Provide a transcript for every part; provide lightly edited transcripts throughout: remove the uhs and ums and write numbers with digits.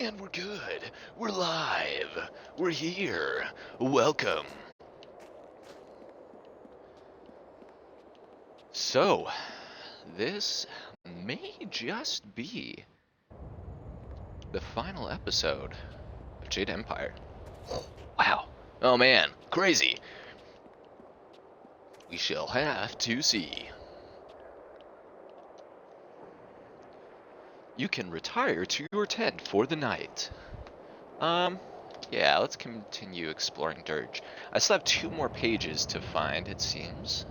And we're good. We're live. We're here. Welcome. So, this may just be the final episode of Jade Empire. Wow. Oh man, crazy. We shall have to see. You can retire to your tent for the night. Yeah, let's continue exploring Dirge. I still have 2 more pages to find, it seems.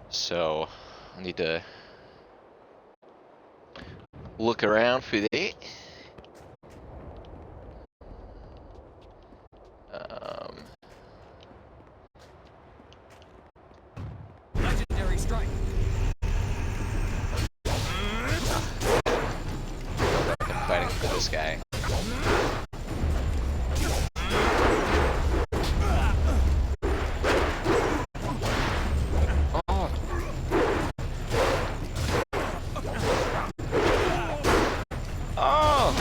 So, I need to look around for that. Legendary strike. I'm fighting for this guy. Oh. Oh.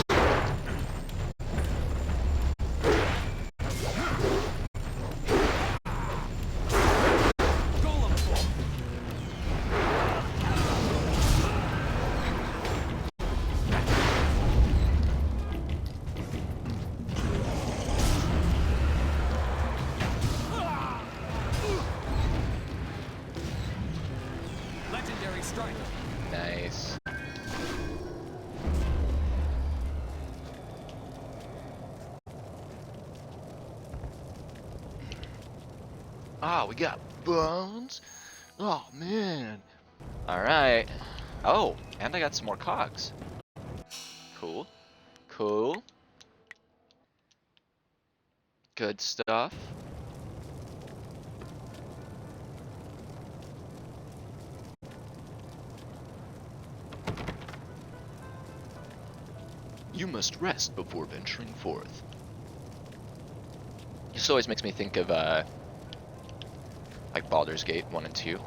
Legendary strike. Nice. Ah, we got bones. Oh man. Alright. Oh, and I got some more cogs. Cool. Cool. Good stuff. You must rest before venturing forth. This always makes me think of, like Baldur's Gate 1 and 2.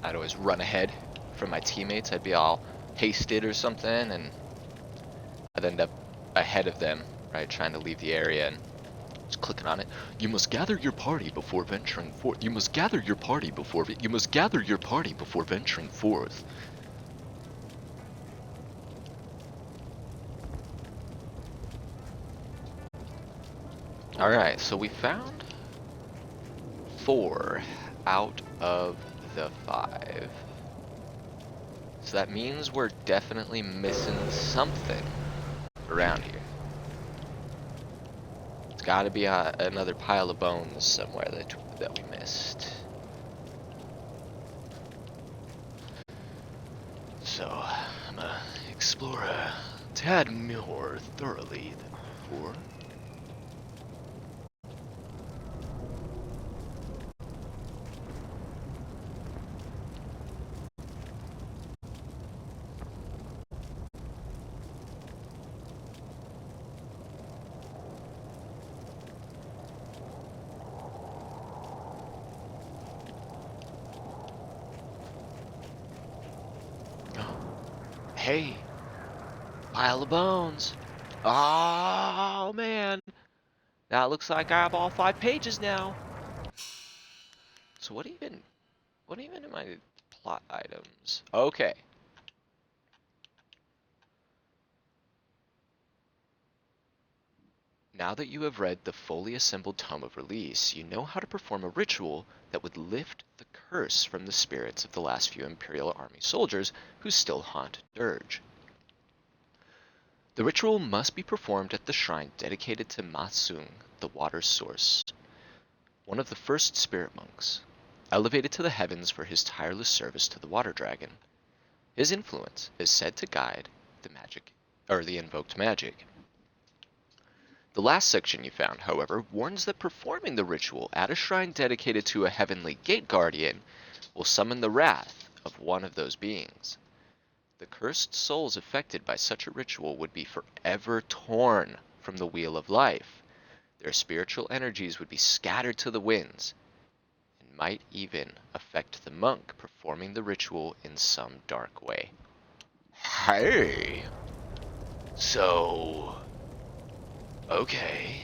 I'd always run ahead from my teammates. I'd be all hasted or something, and I'd end up ahead of them, right, trying to leave the area, and just clicking on it. You must gather your party before venturing forth. You must gather your party before... You must gather your party before venturing forth. Alright, so we found 4 out of the 5. So that means we're definitely missing something around here. It's gotta be another pile of bones somewhere that we missed. So, I'm gonna explore a tad more thoroughly than before. Hey, pile of bones. Oh man, that looks like I have all 5 pages now. So what even am I plot items? Okay. Now that you have read the fully assembled Tome of Release, you know how to perform a ritual that would lift the curse from the spirits of the last few Imperial Army soldiers who still haunt Dirge. The ritual must be performed at the shrine dedicated to Masung, the water source, one of the first spirit monks, elevated to the heavens for his tireless service to the water dragon. His influence is said to guide the invoked magic. The last section you found, however, warns that performing the ritual at a shrine dedicated to a heavenly gate guardian will summon the wrath of one of those beings. The cursed souls affected by such a ritual would be forever torn from the wheel of life. Their spiritual energies would be scattered to the winds, and might even affect the monk performing the ritual in some dark way. Hey. So, okay.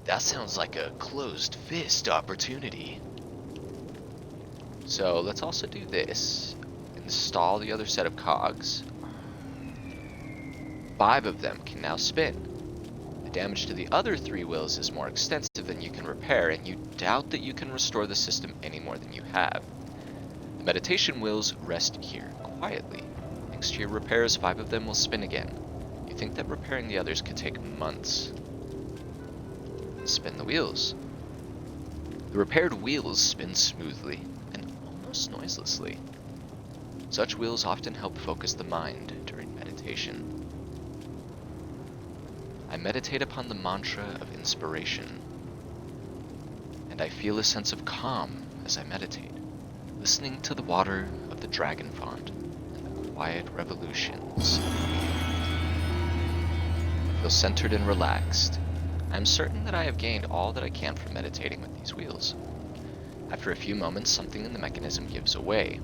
That sounds like a closed fist opportunity. So let's also do this. Install the other set of cogs. 5 of them can now spin. The damage to the other 3 wheels is more extensive than you can repair, and you doubt that you can restore the system any more than you have. The meditation wheels rest here quietly. Thanks to your repairs, 5 of them will spin again. You think that repairing the others could take months. Spin the wheels. The repaired wheels spin smoothly and almost noiselessly. Such wheels often help focus the mind during meditation. I meditate upon the mantra of inspiration, and I feel a sense of calm as I meditate, listening to the water of the dragon font and the quiet revolutions. I feel centered and relaxed. I am certain that I have gained all that I can from meditating with these wheels. After a few moments, something in the mechanism gives away.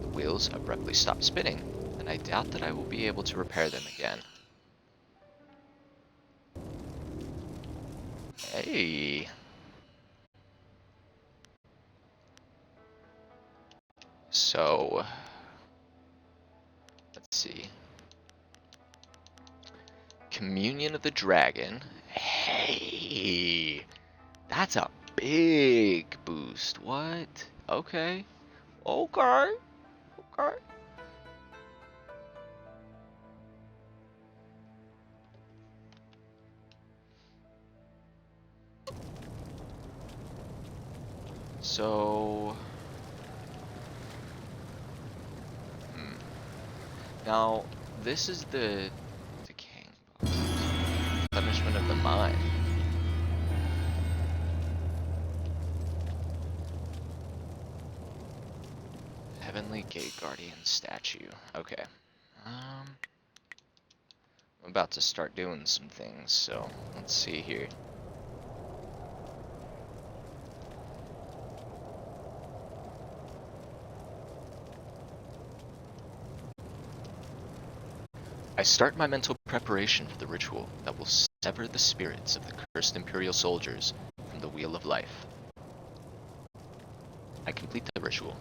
The wheels abruptly stop spinning, and I doubt that I will be able to repair them again. Hey. So, let's see. Communion of the Dragon. Hey. That's a big boost. What? Okay. Okay. Okay. So, now this is the decaying box. Punishment of the mind. Heavenly Gate Guardian statue. Okay. I'm about to start doing some things, so let's see here. I start my mental preparation for the ritual that will sever the spirits of the cursed Imperial soldiers from the Wheel of Life. I complete the ritual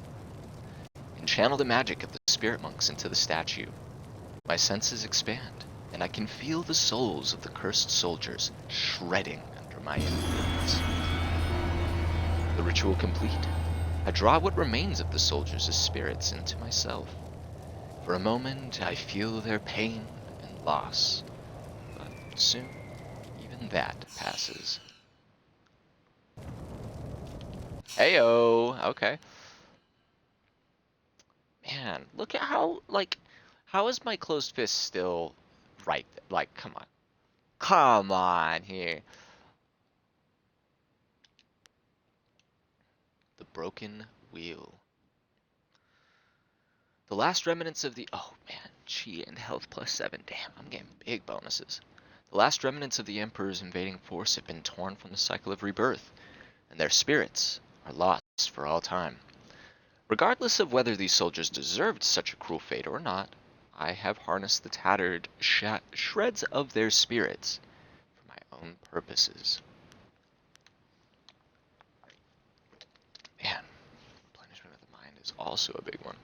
and channel the magic of the spirit monks into the statue. My senses expand, and I can feel the souls of the cursed soldiers shredding under my influence. The ritual complete, I draw what remains of the soldiers' spirits into myself. For a moment, I feel their pain and loss, but soon, even that passes. Heyo, okay. Man, look at how, how is my closed fist still right? Like, come on. Come on here. The broken wheel. The last remnants of the... Oh, man. Chi and health +7. Damn, I'm getting big bonuses. The last remnants of the Emperor's invading force have been torn from the cycle of rebirth, and their spirits are lost for all time. Regardless of whether these soldiers deserved such a cruel fate or not, I have harnessed the tattered shreds of their spirits for my own purposes. Man, replenishment of the mind is also a big one.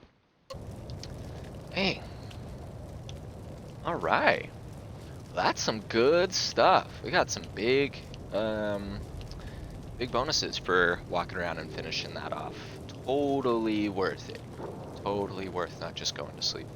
Hey. Alright. That's some good stuff. We got some big bonuses for walking around and finishing that off. Totally worth it. Totally worth not just going to sleep.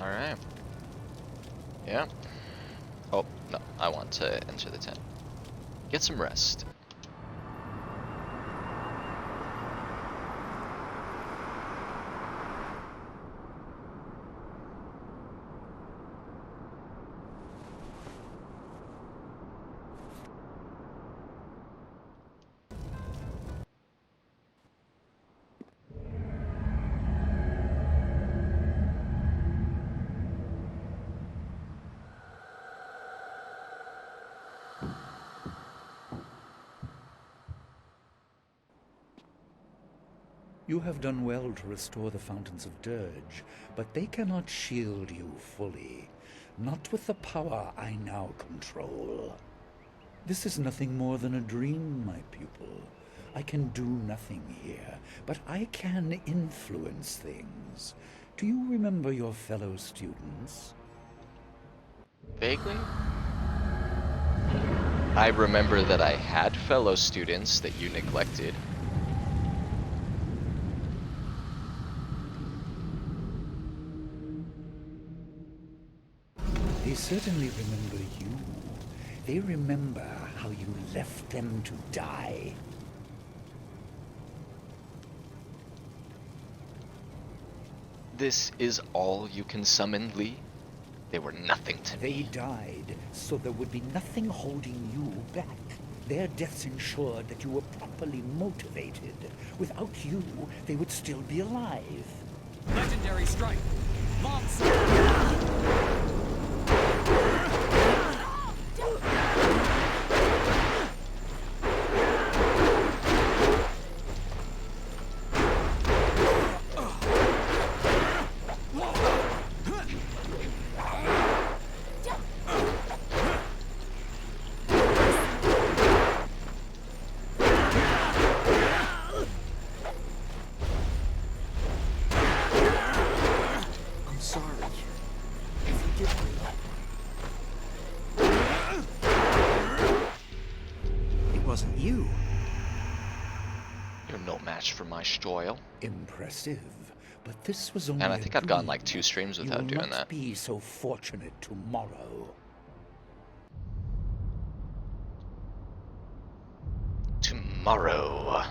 Alright. Yeah. Oh, no, I want to enter the tent. Get some rest. You have done well to restore the Fountains of Dirge, but they cannot shield you fully. Not with the power I now control. This is nothing more than a dream, my pupil. I can do nothing here, but I can influence things. Do you remember your fellow students? Vaguely? I remember that I had fellow students that you neglected. They certainly remember you. They remember how you left them to die. This is all you can summon, Lee? They were nothing to They me. died, so there would be nothing holding you back. Their deaths ensured that you were properly motivated. Without you, they would still be alive. Legendary strike. Monsoon. Wasn't you? You're no match for my style. Impressive, but this was only And I a think I've gotten dream. like 2 streams You without will doing not that. be so fortunate tomorrow. Tomorrow.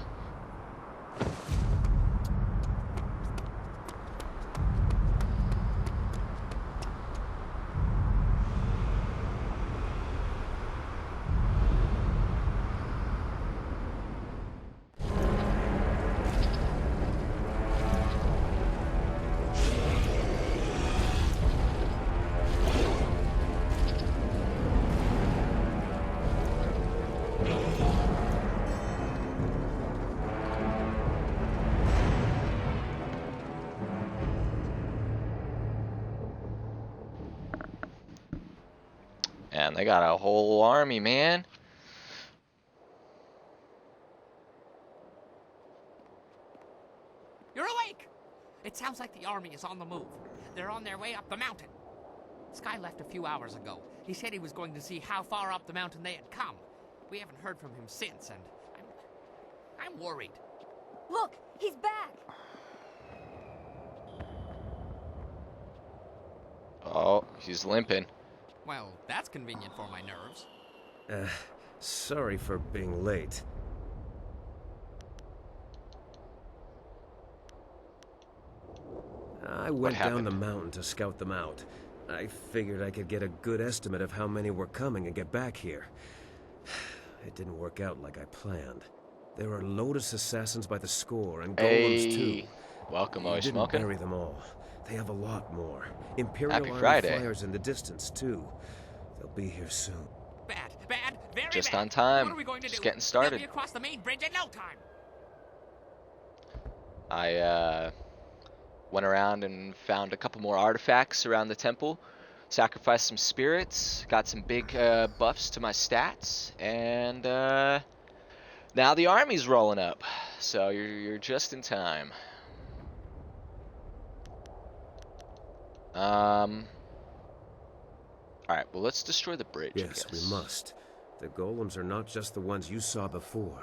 And they got a whole army, man. You're awake! It sounds like the army is on the move. They're on their way up the mountain. Sky left a few hours ago. He said he was going to see how far up the mountain they had come. We haven't heard from him since, and I'm worried. Look, he's back! Oh, he's limping. Well, that's convenient for my nerves. Sorry for being late. I went down the mountain to scout them out. I figured I could get a good estimate of how many were coming and get back here. It didn't work out like I planned. There are Lotus assassins by the score and golems too. Welcome, You always didn't smoking. bury them all. They have a lot more. Imperial Happy Army Friday. flyers in the distance too. They'll be here soon. Bad, very Just bad. on time. What are we going to Just do? getting started. They'll be across the main bridge in no time. I went around and found a couple more artifacts around the temple, sacrificed some spirits, got some big buffs to my stats, and now the army's rolling up. So you're just in time. All right, well, let's destroy the bridge. I Yes, we guess. must. The golems are not just the ones you saw before.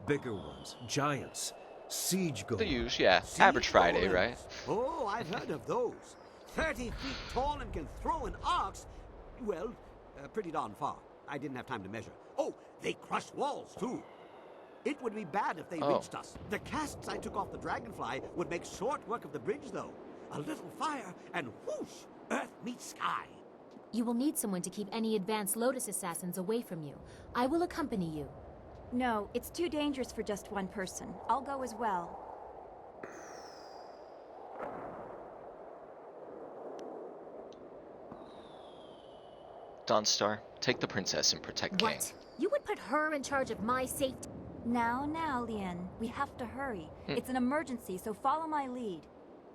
Bigger ones, giants, siege golems. The usual, yeah. Siege Average Friday, golems. right? Oh, I've heard of those. 30 feet tall and can throw an ox. Well, pretty darn far. I didn't have time to measure. Oh, they crush walls, too. It would be bad if they reached us. The casts I took off the dragonfly would make short work of the bridge, though. A little fire, and whoosh, earth meets sky. You will need someone to keep any advanced Lotus assassins away from you. I will accompany you. No, it's too dangerous for just one person. I'll go as well. Dawnstar, take the princess and protect King. What? You would put her in charge of my safety? Now, Lien. We have to hurry. It's an emergency, so follow my lead.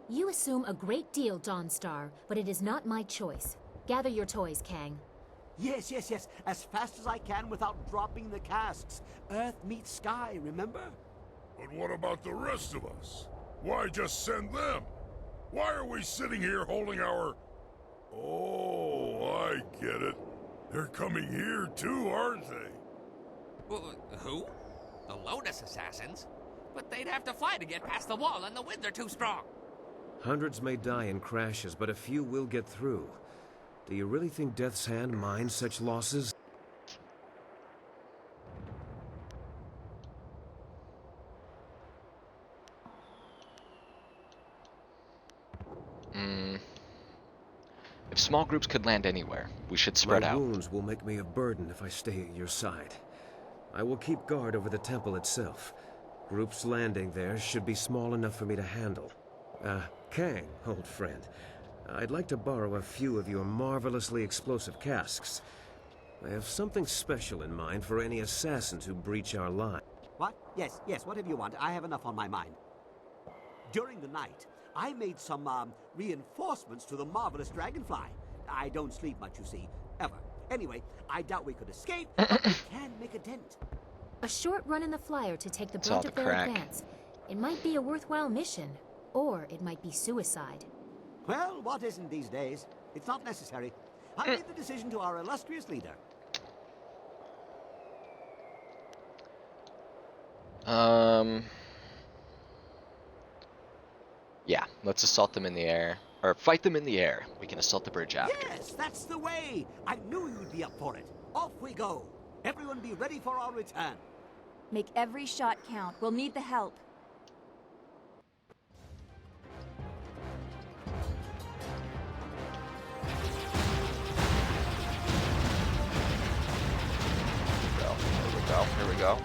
You assume a great deal, Dawnstar, but it is not my choice. Gather your toys, Kang. Yes. As fast as I can without dropping the casks. Earth meets sky, remember? But what about the rest of us? Why just send them? Why are we sitting here holding our... Oh, I get it. They're coming here too, aren't they? Who? The Lotus Assassins? But they'd have to fly to get past the wall, and the winds are too strong. Hundreds may die in crashes, but a few will get through. Do you really think Death's Hand minds such losses? If small groups could land anywhere, we should spread My out. wounds will make me a burden if I stay at your side. I will keep guard over the temple itself. Groups landing there should be small enough for me to handle. Kang, old friend, I'd like to borrow a few of your marvelously explosive casks. I have something special in mind for any assassins who breach our line. What? Yes, whatever you want. I have enough on my mind. During the night, I made some, reinforcements to the marvelous dragonfly. I don't sleep much, you see, ever. Anyway, I doubt we could escape, but we can make a dent. A short run in the flyer to take the It's all brunt of the their crack. advance. It might be a worthwhile mission, or it might be suicide. Well, what isn't these days? It's not necessary. I leave the decision to our illustrious leader. Yeah, let's assault them in the air. Or fight them in the air. We can assault the bridge after. Yes, that's the way. I knew you'd be up for it. Off we go. Everyone be ready for our return. Make every shot count. We'll need the help. Here we go.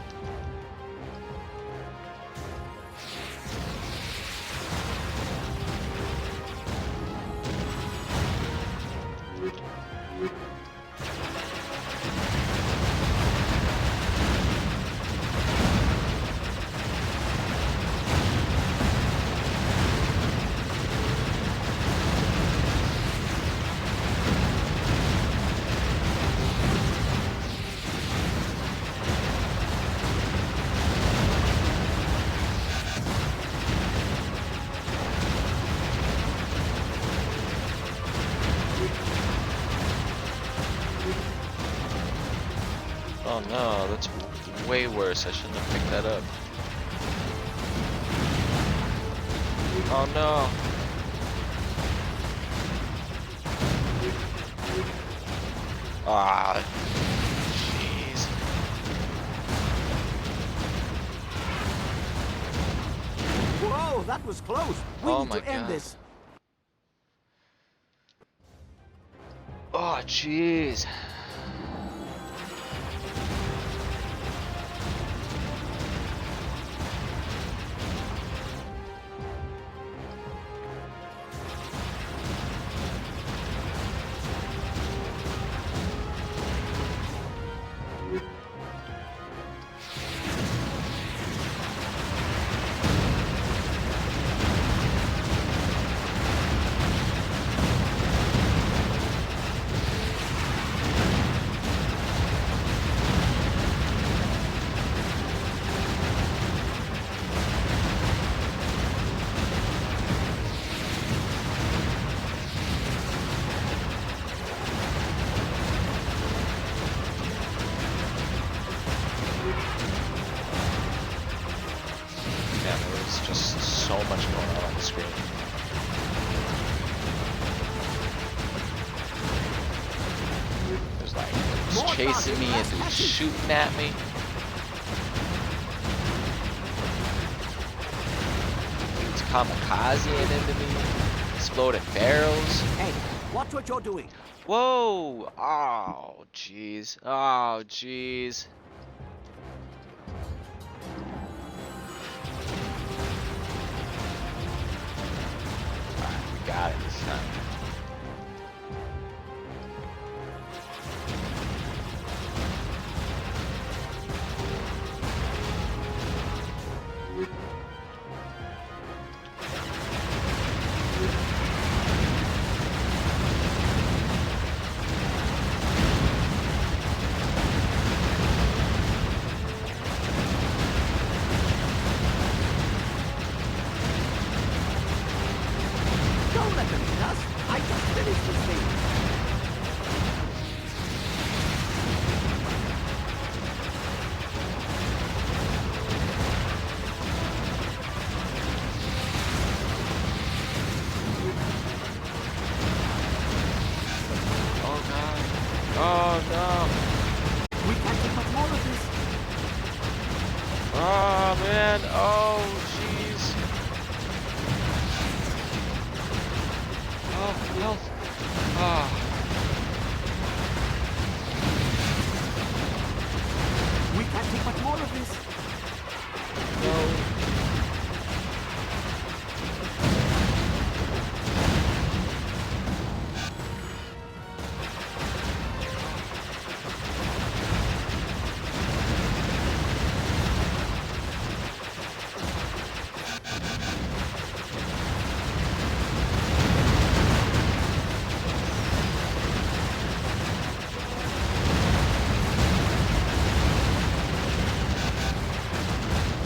Oh no, that's way worse. I shouldn't have picked that up. Oh no. Ah, jeez. Whoa, that was close. We Oh need my to end God. this. Oh jeez. Yeah, there was just so much going on the screen. There's like dudes chasing me and dudes shooting at me. Dudes kamikazing into me, exploding barrels. Hey, watch what you're doing. Whoa! Oh, jeez. Oh, jeez. Alright, we got it this time. Dust? I just finished this thing. Oh no! We can't take much more of this. Oh man! Oh jeez! Oh health! Ah! We can't take much more of this. No!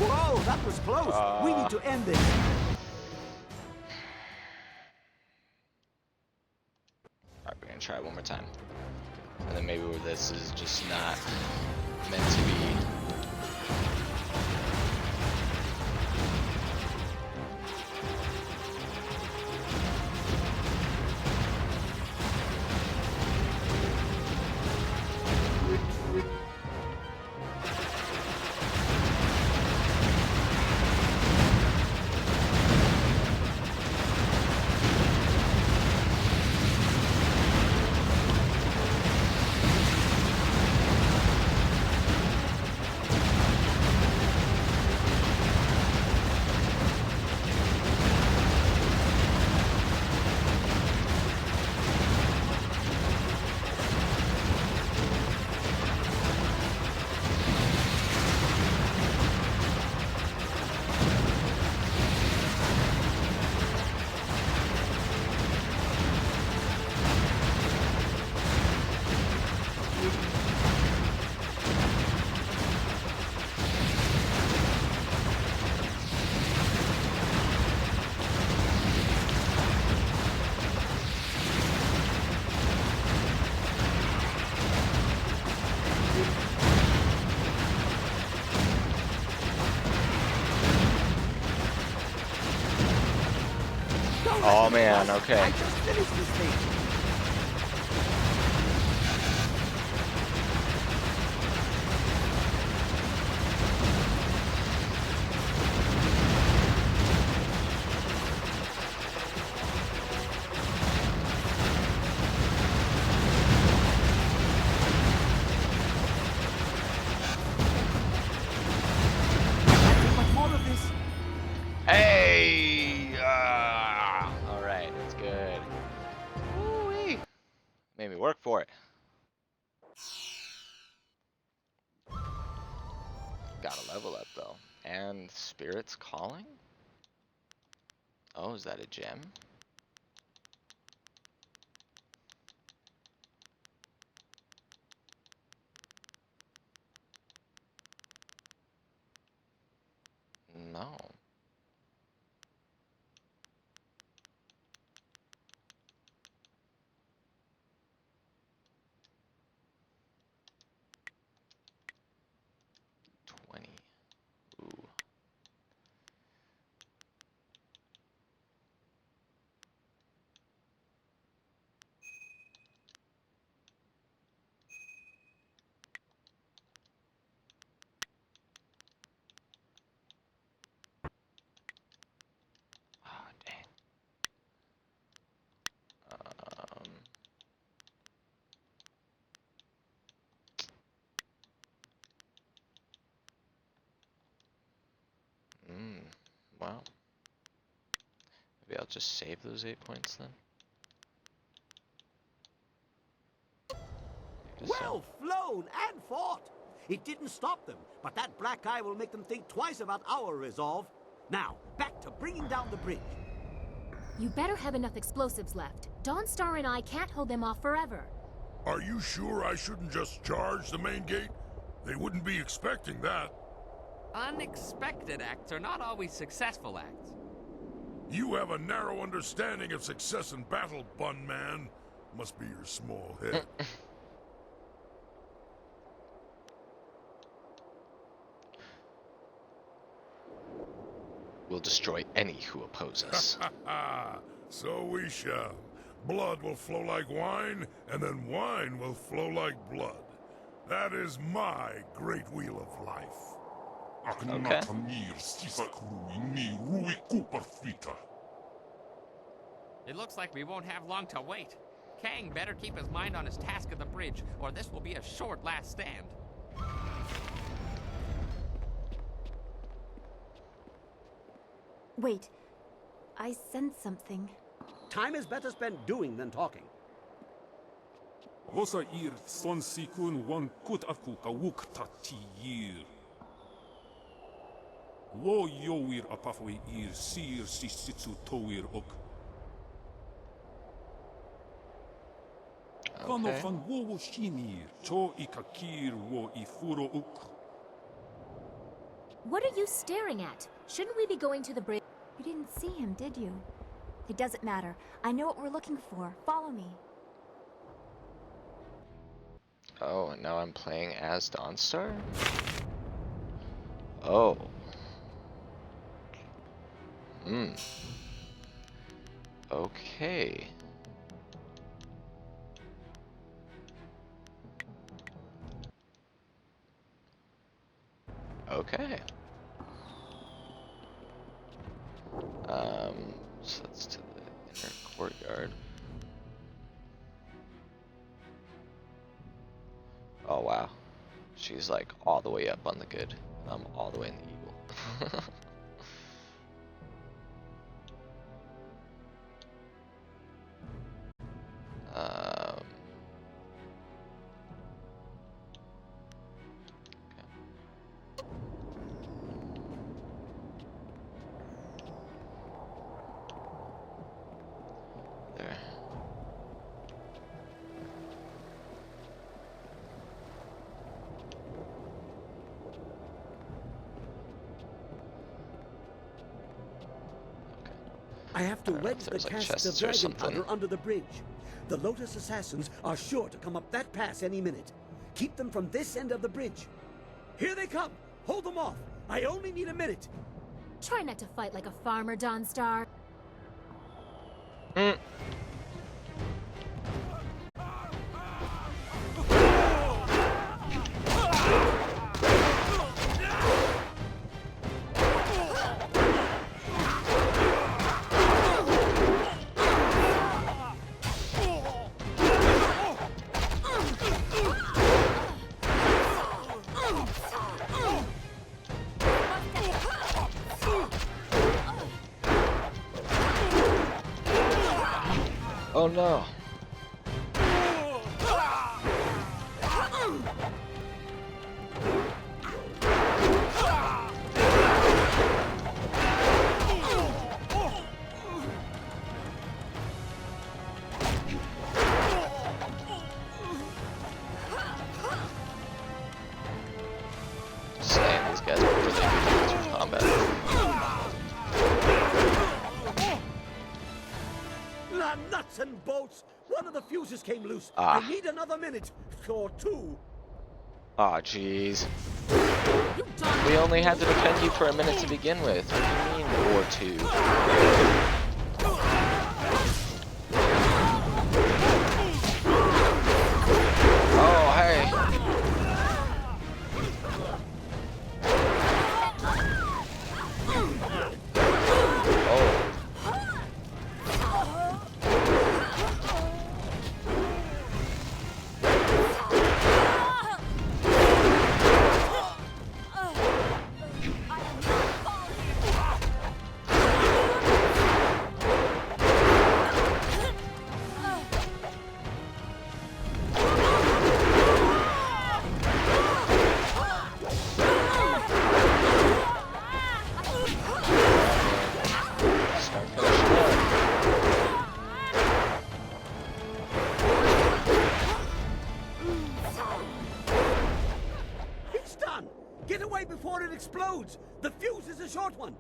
Whoa, that was close. We need to end this. Alright, we're gonna try it one more time. And then maybe where this is just not meant to be. Oh man, okay. I just finished this thing. Can't take much more of this. Hey! Alright, that's good. Woo-wee. Made me work for it. Got a level up though. And Spirit's Calling? Oh, is that a gem? No. Ooh. Ah, dang. Wow. Maybe I'll just save those 8 points then. Maybe so. Well flown and fought. It didn't stop them, but that black eye will make them think twice about our resolve. Now, back to bringing down the bridge. You better have enough explosives left. Dawnstar and I can't hold them off forever. Are you sure I shouldn't just charge the main gate? They wouldn't be expecting that. Unexpected acts are not always successful acts. You have a narrow understanding of success in battle, Bun Man. Must be your small head. We'll destroy any who oppose us. So we shall. Blood will flow like wine, and then wine will flow like blood. That is my great wheel of life. Okay. It looks like we won't have long to wait. Kang better keep his mind on his task at the bridge, or this will be a short last stand. Wait. I sense something. Time is better spent doing than talking. Vosa ir son sikun wan kut aku kawuk tatir. Wo yoir apafwe ir sir sisitsu toir ok. Kano fan wo shinir cho ikakir wo ifuro uk. What are you staring at? Shouldn't we be going to the bridge? You didn't see him, did you? It doesn't matter. I know what we're looking for. Follow me. Oh, and now I'm playing as Dawnstar? Oh. Okay. Okay. So that's to the inner courtyard. Oh wow. She's like all the way up on the good. I'm all the way in the evil. There. I have to wedge the there's, like, casks of chests or dragon something. powder under the bridge. The Lotus assassins are sure to come up that pass any minute. Keep them from this end of the bridge. Here they come! Hold them off! I only need a minute! Try not to fight like a farmer, Dawnstar. Oh no. Saying these guys are really good through combat. La nuts and bolts! One of the fuses came loose. Ah. I need another minute. Or two. Aw, jeez. You darn. We only had to defend you for a minute to begin with. What do you mean, or two? Oh, hey. Oh. Start finishing up. It's done! Get away before it explodes! The fuse is a short one!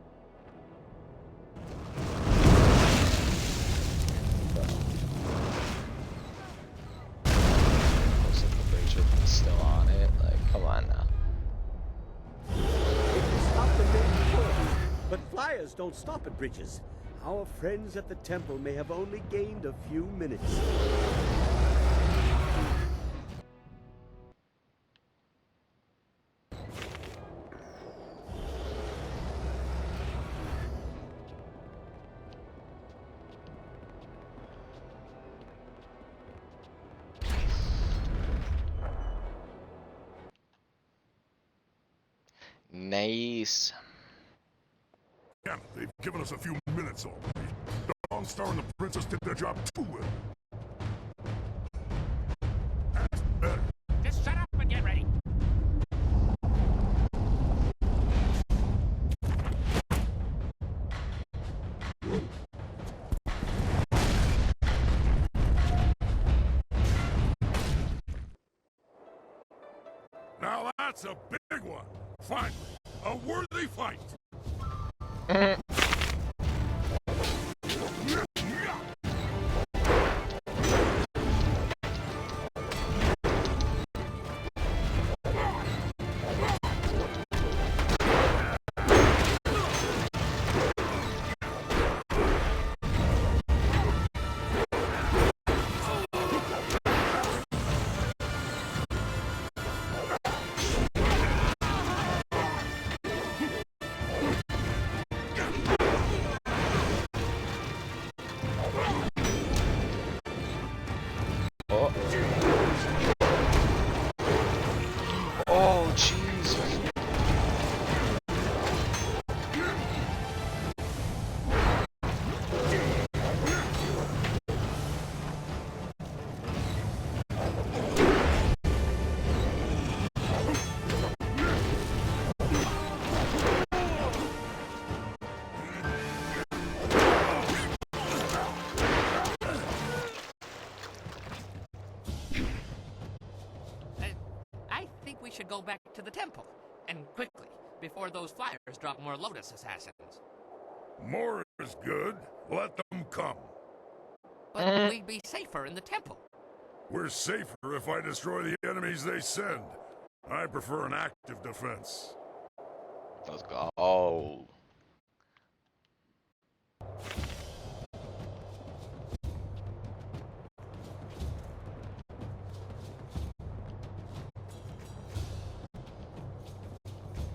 fires don't stop at bridges. Our friends at the temple may have only gained a few minutes. Nice. Damn it, they've given us a few minutes already. Dawn and the princess did their job too well. That's better. Just shut up and get ready. Now that's a big one. Finally, a worthy fight. Oh, jeez. I think we should go back to the temple. And quickly, before those flyers drop more Lotus assassins. More is good. Let them come. But we'd be safer in the temple. We're safer if I destroy the enemies they send. I prefer an active defense. Let's go. Oh.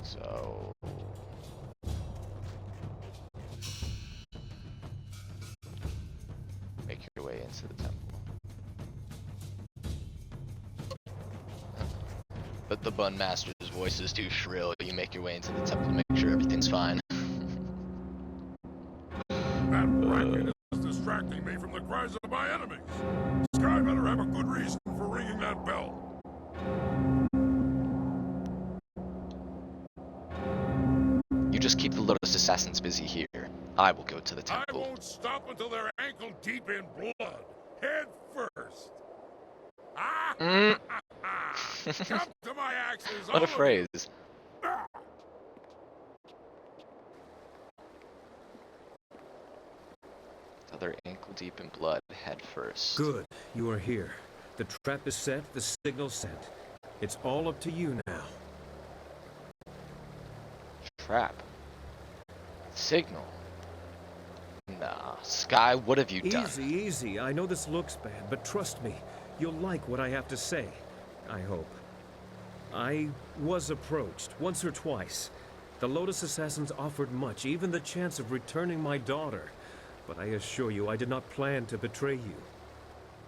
So make your way into the temple. But the Bun Master's voice is too shrill. You make your way into the temple to make sure everything's fine. That racket is distracting me from the cries of my enemies. Sky better have a good reason for ringing that bell. You just keep the Lotus Assassins busy here. I will go to the I temple. won't stop until they're ankle deep in blood. Head first. Ah! Come to my axes, What all a of you. phrase. Ah! Till they're ankle deep in blood, head first. Good, you are here. The trap is set, the signal sent. It's all up to you now. Trap. Signal. Nah, Sky, what have you done? Easy, easy. I know this looks bad, but trust me, you'll like what I have to say. I hope. I was approached, once or twice. The Lotus Assassins offered much, even the chance of returning my daughter. But I assure you, I did not plan to betray you.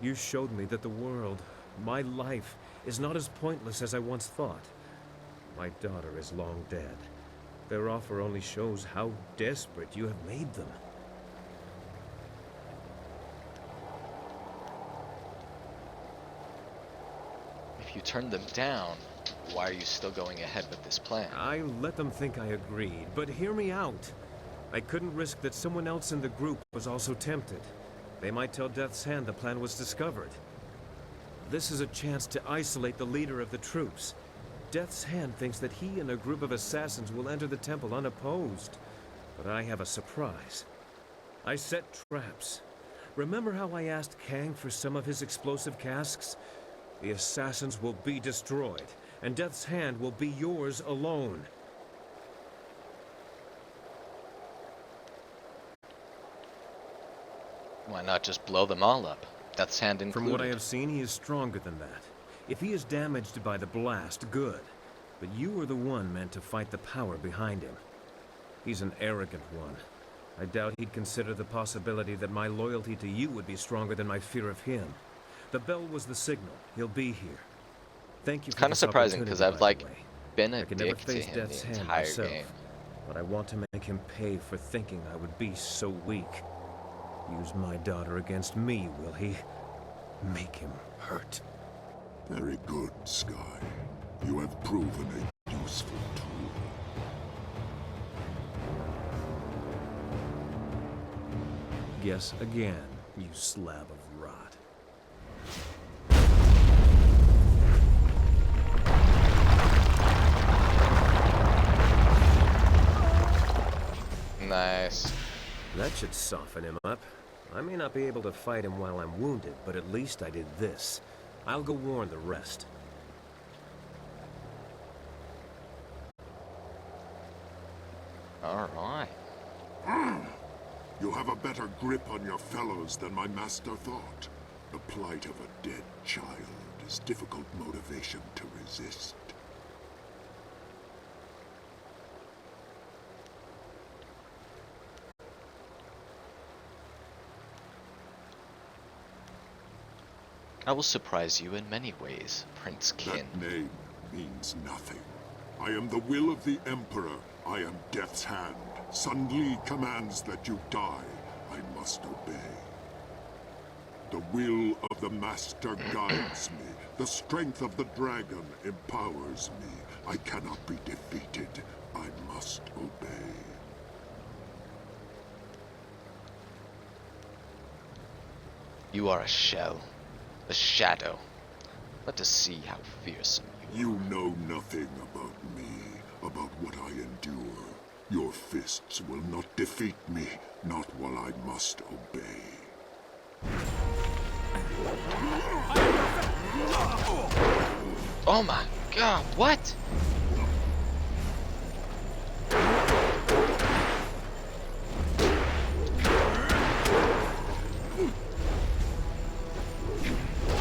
You showed me that the world, my life, is not as pointless as I once thought. My daughter is long dead. Their offer only shows how desperate you have made them. If you turned them down, why are you still going ahead with this plan? I let them think I agreed, but hear me out. I couldn't risk that someone else in the group was also tempted. They might tell Death's Hand the plan was discovered. This is a chance to isolate the leader of the troops. Death's Hand thinks that he and a group of assassins will enter the temple unopposed. But I have a surprise. I set traps. Remember how I asked Kang for some of his explosive casks? The assassins will be destroyed, and Death's Hand will be yours alone. Why not just blow them all up? Death's hand included. From what I have seen, he is stronger than that. If he is damaged by the blast, good. But you are the one meant to fight the power behind him. He's an arrogant one. I doubt he'd consider the possibility that my loyalty to you would be stronger than my fear of him. The bell was the signal. He'll be here. Thank you for Kind of this surprising because I've opportunity, by like the way. been a I can never dick to face him Death's the hand entire myself, game. but I want to make him pay for thinking I would be so weak. Use my daughter against me, will he? Make him hurt. Very good, Sky. You have proven a useful tool. Guess again, you slab of rot. Nice. That should soften him up. I may not be able to fight him while I'm wounded, but at least I did this. I'll go warn the rest. Alright. You have a better grip on your fellows than my master thought. The plight of a dead child is difficult motivation to resist. I will surprise you in many ways, Prince Kin. That name means nothing. I am the will of the Emperor. I am Death's Hand. Sun Li commands that you die. I must obey. The will of the Master guides me. The strength of the dragon empowers me. I cannot be defeated. I must obey. You are a shell, a shadow. Let us see how fearsome you are. You know nothing about me, about what I endure. Your fists will not defeat me, not while I must obey. Oh my god, what?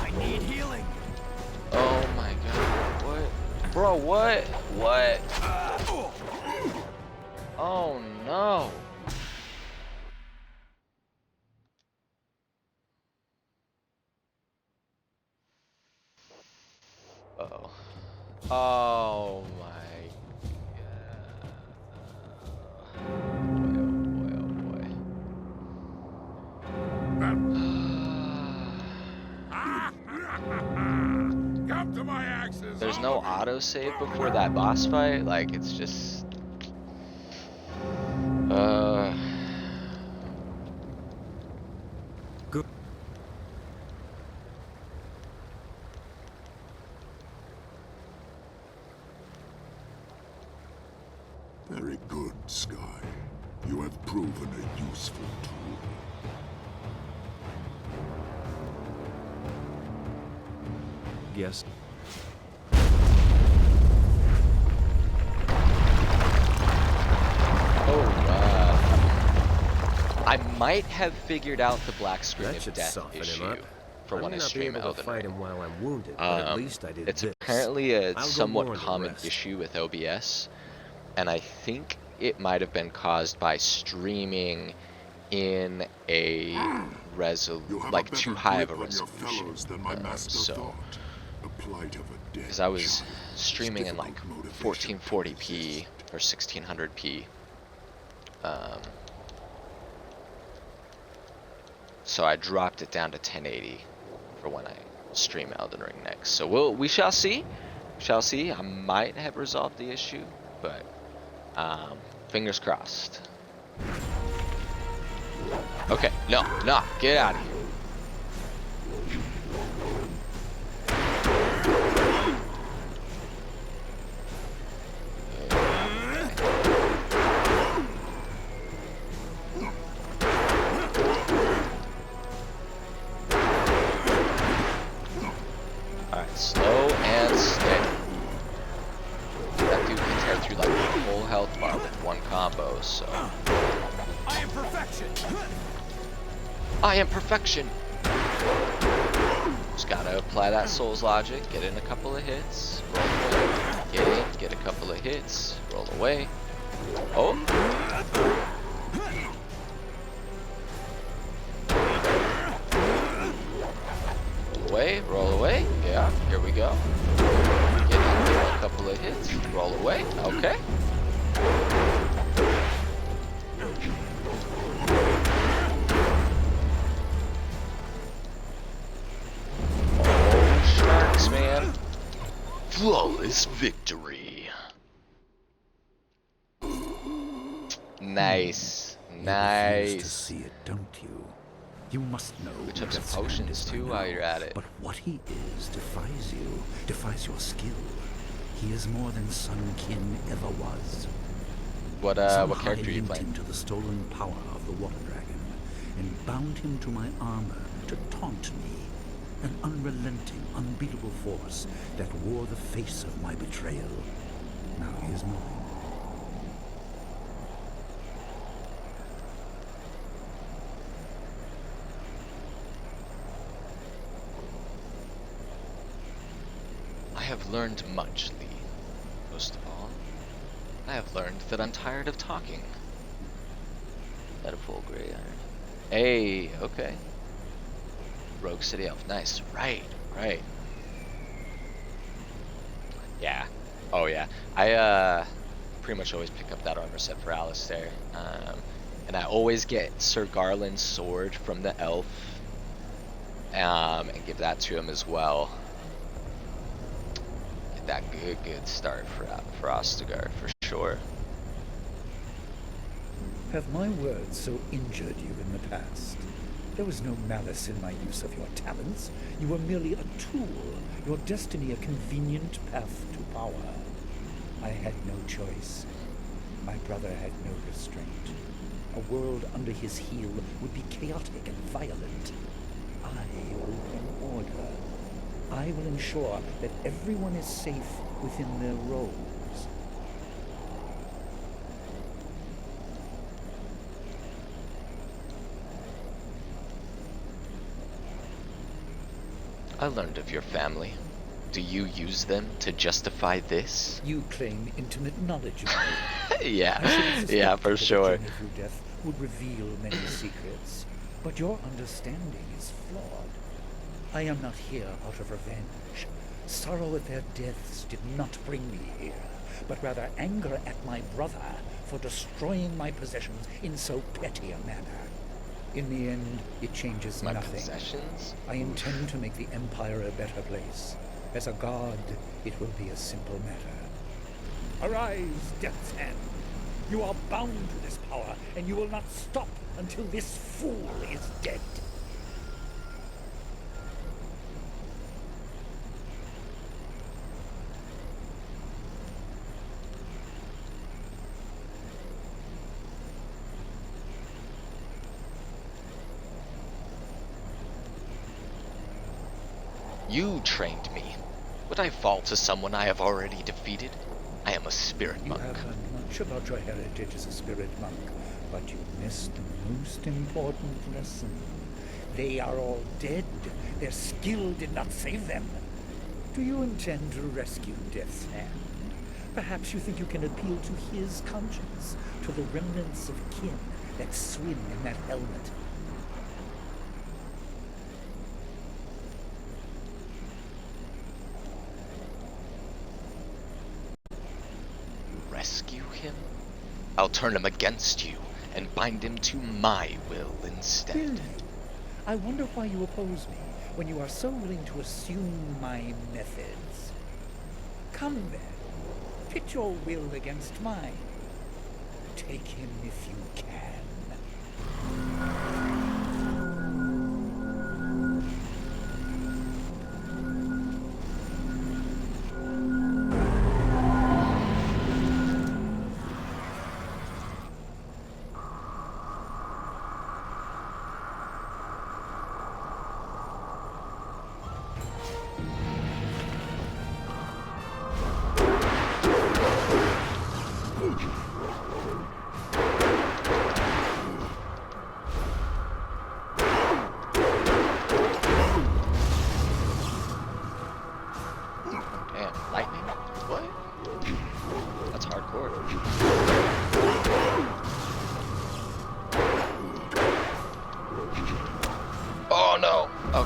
I need healing. Oh my god, what? Bro, what? What? Oh no. Uh-oh. Oh my god. Boy, oh boy, Come to my axes. There's no autosave before that boss fight? Like, it's just... Good. Very good, Sky. You have proven a useful tool. Yes. I might have figured out the black screen That of should death soften issue him up. for I when may I not be stream able to Elden fight Ring. him while I'm wounded, but at least I did It's this. apparently a I'll go somewhat warn the common rest. issue with OBS, and I think it might have been caused by streaming in a You have like a better too high of a grip on your resolution. fellows than my master So, thought. The plight of a dead because I was child is streaming in like difficult motivation to 1440p resist. or 1600p. So I dropped it down to 1080 for when I stream Elden Ring next. So we shall see. Shall see. I might have resolved the issue, but fingers crossed. Okay, no, get out of here. Alright, slow and steady. That dude can tear through like a whole health bar with one combo, so. I am perfection. I am perfection. Just gotta apply that Souls logic, get in a couple of hits, roll away, get in, get a couple of hits, roll away. Oh! Roll away, yeah, here we go. Get in, give a couple of hits, roll away, okay. Oh, sharks, man. Flawless victory. Nice, You refuse to nice. see it, don't you? You must know. We took some Death's Hand potions is by too while now, you're at it. But what he is defies you, defies your skill. He is more than Sun Kin ever was. What Somehow character I are you linked playing? him to the stolen power of the Water Dragon, and bound him to my armor to taunt me. An unrelenting, unbeatable force that wore the face of my betrayal. Now he is mine. I have learned much, Lee. Most of all, I have learned that I'm tired of talking. At a full gray iron. Hey, okay. Rogue City Elf, nice. Right. Yeah. Oh yeah. I pretty much always pick up that armor set for Alistair. And I always get Sir Garland's sword from the elf. And give that to him as well. Get that good start for Ostagar for sure. Have my words so injured you in the past? There was no malice in my use of your talents. You were merely a tool, your destiny a convenient path to power. I had no choice. My brother had no restraint. A world under his heel would be chaotic and violent. I will bring order. I will ensure that everyone is safe within their roles. I learned of your family. Do you use them to justify this? You claim intimate knowledge of me. Yeah, I should have yeah, for suspected that the sure. journey through death would reveal many secrets, but your understanding is flawed. I am not here out of revenge. Sorrow at their deaths did not bring me here, but rather anger at my brother for destroying my possessions in so petty a manner. In the end, it changes My nothing. possessions? I intend to make the Empire a better place. As a god, it will be a simple matter. Arise, Death's Hand. You are bound to this power, and you will not stop until this fool is dead. You trained me. Would I fall to someone I have already defeated? I am a spirit You monk. have learned much about your heritage as a spirit monk, but you missed the most important lesson. They are all dead. Their skill did not save them. Do you intend to rescue Death's Hand? Perhaps you think you can appeal to his conscience, to the remnants of kin that swim in that helmet. Rescue him? I'll turn him against you and bind him to my will instead. Really? I wonder why you oppose me when you are so willing to assume my methods. Come then, pit your will against mine. Take him if you can.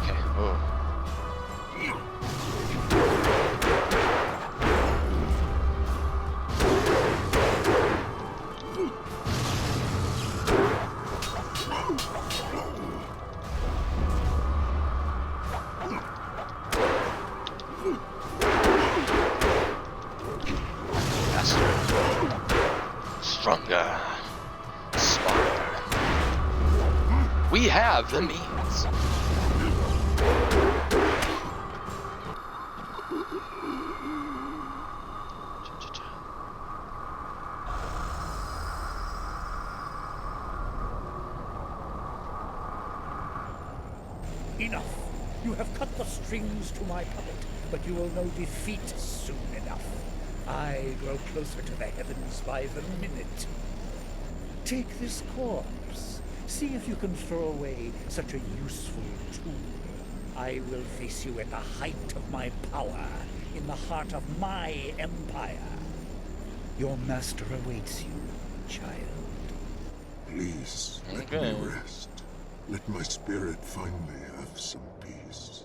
Okay. Oh. Stronger, smarter. We have the means. Enough! You have cut the strings to my puppet, but you will know defeat soon enough. I grow closer to the heavens by the minute. Take this corpse. See if you can throw away such a useful tool. I will face you at the height of my power, in the heart of my empire. Your master awaits you, child. Please, let me rest. Let my spirit finally have some peace.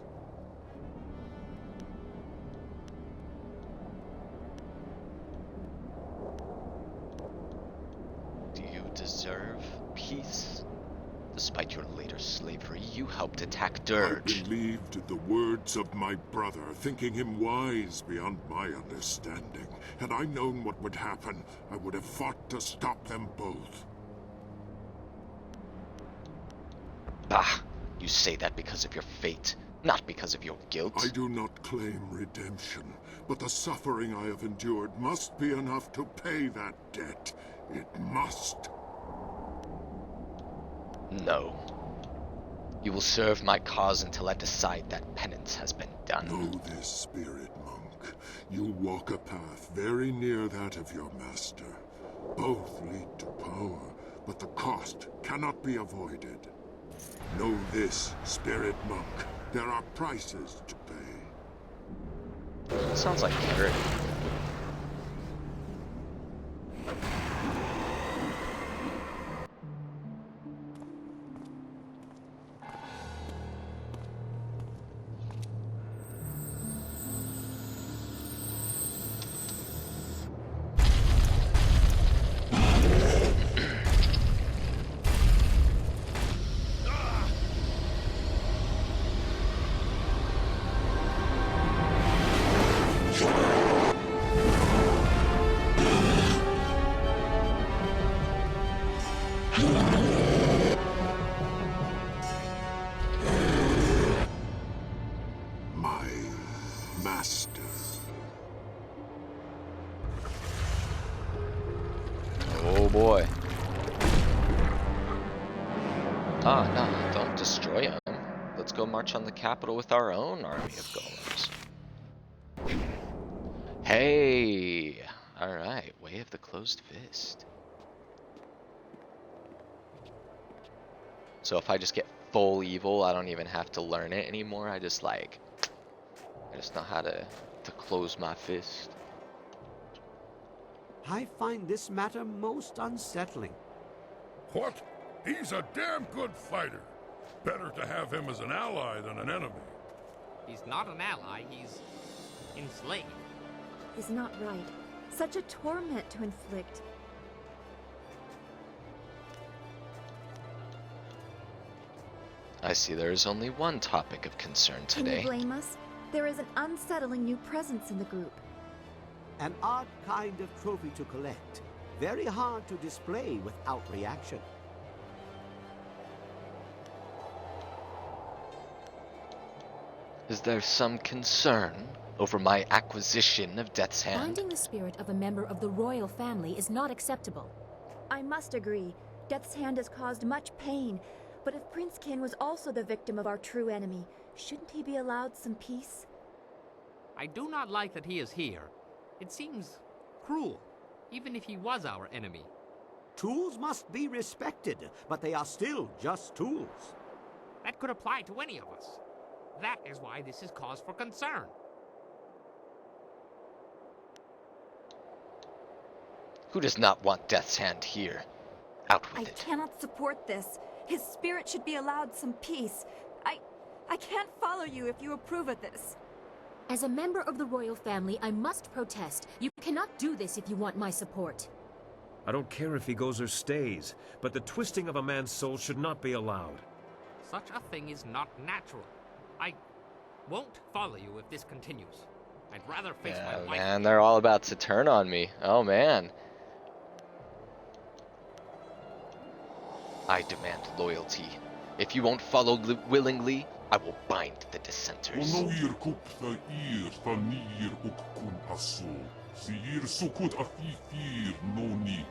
Do you deserve peace? Despite your later slavery, you helped attack Dirge. I believed the words of my brother, thinking him wise beyond my understanding. Had I known what would happen, I would have fought to stop them both. Bah! You say that because of your fate, not because of your guilt. I do not claim redemption, but the suffering I have endured must be enough to pay that debt. It must. No. You will serve my cause until I decide that penance has been done. Know this, spirit monk. You walk a path very near that of your master. Both lead to power, but the cost cannot be avoided. Know this, spirit monk. There are prices to pay. Sounds like Carrot. My master. Oh boy. Ah, no, don't destroy him. Let's go march on the capital with our own army of golems. Hey! Alright, Way of the Closed Fist. So if I just get full evil, I don't even have to learn it anymore. I just know how to close my fist. I find this matter most unsettling. What? He's a damn good fighter. Better to have him as an ally than an enemy. He's not an ally, he's enslaved. He's not right. Such a torment to inflict. I see there is only one topic of concern Can today. you blame us? There is an unsettling new presence in the group. An odd kind of trophy to collect. Very hard to display without reaction. Is there some concern over my acquisition of Death's Hand? Finding the spirit of a member of the royal family is not acceptable. I must agree. Death's Hand has caused much pain. But if Prince Kin was also the victim of our true enemy, shouldn't he be allowed some peace? I do not like that he is here. It seems cruel, even if he was our enemy. Tools must be respected, but they are still just tools. That could apply to any of us. That is why this is cause for concern. Who does not want Death's Hand here? Out with I it. cannot support this. His spirit should be allowed some peace. I I can't follow you if you approve of this. As a member of the royal family, I must protest. You cannot do this if you want my support. I don't care if he goes or stays, but the twisting of a man's soul should not be allowed. Such a thing is not natural. I won't follow you if this continues. I'd rather face my Yeah, wife. man, they're all about to turn on me. Oh, man. I demand loyalty. If you won't follow willingly, I will bind the dissenters. Onoir kupta ir fanir ukkun aso. Siir sukut afifir noni.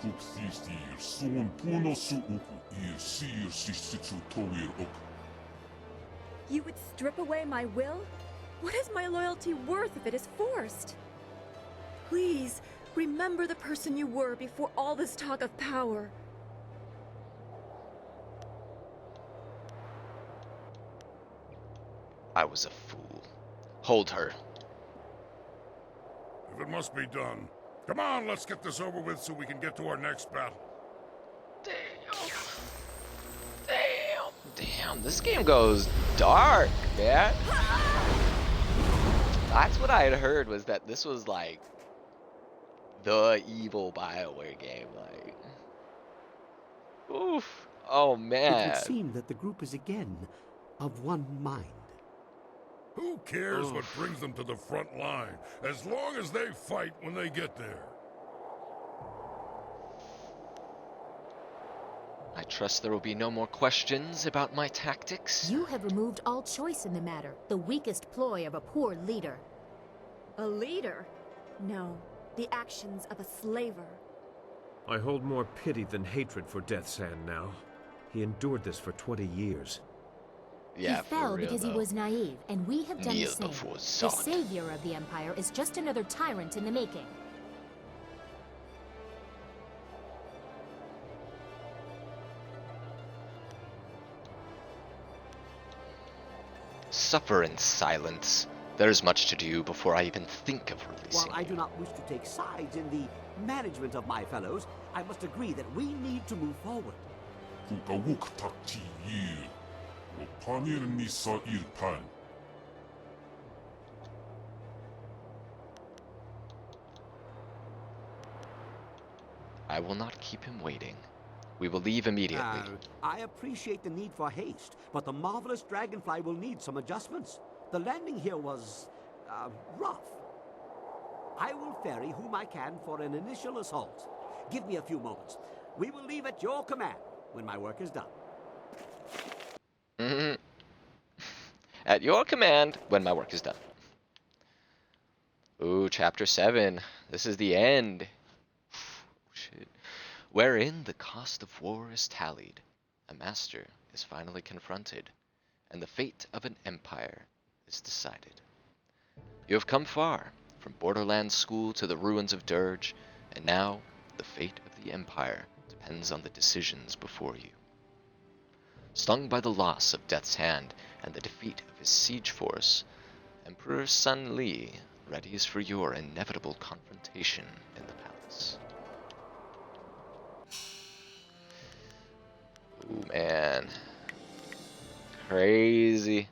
Kupsistir son puno suuku ir sir sisitu toir ok. You would strip away my will? What is my loyalty worth if it is forced? Please, remember the person you were before all this talk of power. I was a fool. Hold her. If it must be done. Come on, let's get this over with so we can get to our next battle. Damn, this game goes dark, man. That's what I had heard, was that this was like the evil BioWare game. Like, oof. Oh, It man. would seem that the group is again of one mind. Who cares what brings them to the front line, as long as they fight when they get there? I trust there will be no more questions about my tactics. You have removed all choice in the matter, the weakest ploy of a poor leader. A leader? No, the actions of a slaver. I hold more pity than hatred for Death's Hand now. He endured this for 20 years. Yeah, He for fell real, because though. he was naive, and we have done Kneel the same. before The Zod. savior of the Empire is just another tyrant in the making. Suffer in silence. There is much to do before I even think of releasing While I you. do not wish to take sides in the management of my fellows, I must agree that we need to move forward. Kukawuk takti ir. O panir nisa ir pan. I will not keep him waiting. We will leave immediately. I appreciate the need for haste, but the marvelous dragonfly will need some adjustments. The landing here was, rough. I will ferry whom I can for an initial assault. Give me a few moments. We will leave at your command when my work is done. At your command, when my work is done. Ooh, Chapter 7. This is the end. Shit. Wherein the cost of war is tallied, a master is finally confronted, and the fate of an empire is decided. You have come far, from Borderlands School to the ruins of Dirge, and now the fate of the empire depends on the decisions before you. Stung by the loss of Death's Hand and the defeat of his siege force, Emperor Sun Li readies for your inevitable confrontation in the palace. Ooh, man. Crazy.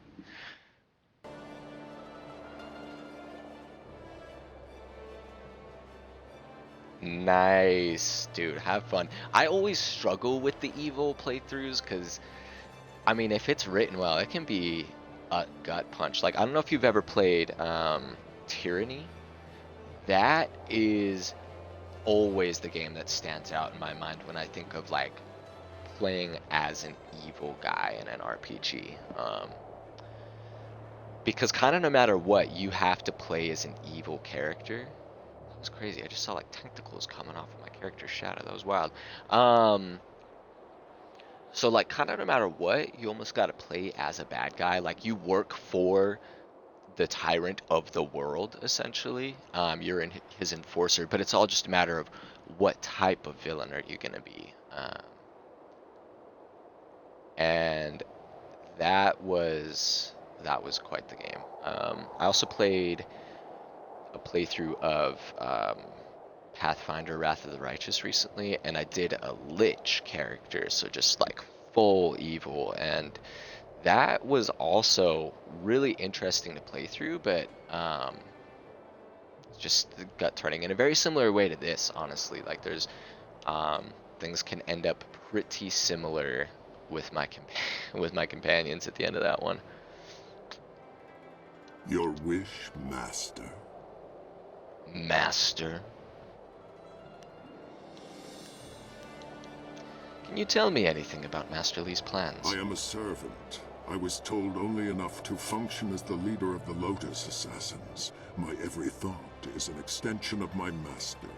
Nice, dude. Have fun. I always struggle with the evil playthroughs because, I mean, if it's written well, it can be a gut punch. Like, I don't know if you've ever played Tyranny. That is always the game that stands out in my mind when I think of, like, playing as an evil guy in an RPG. Because kind of no matter what, you have to play as an evil character. That was crazy. I just saw like tentacles coming off of my character's shadow. That was wild. So like kind of no matter what, you almost got to play as a bad guy. Like you work for the tyrant of the world, essentially. You're in his enforcer, but it's all just a matter of what type of villain are you going to be. And that was quite the game. I also played a playthrough of Pathfinder Wrath of the Righteous recently, and I did a Lich character, so just like full evil, and that was also really interesting to play through, but just gut turning in a very similar way to this, honestly. Like there's things can end up pretty similar with my with my companions at the end of that one. Your wish, Master. Master. Can you tell me anything about Master Li's plans? I am a servant. I was told only enough to function as the leader of the Lotus Assassins. My every thought is an extension of my master.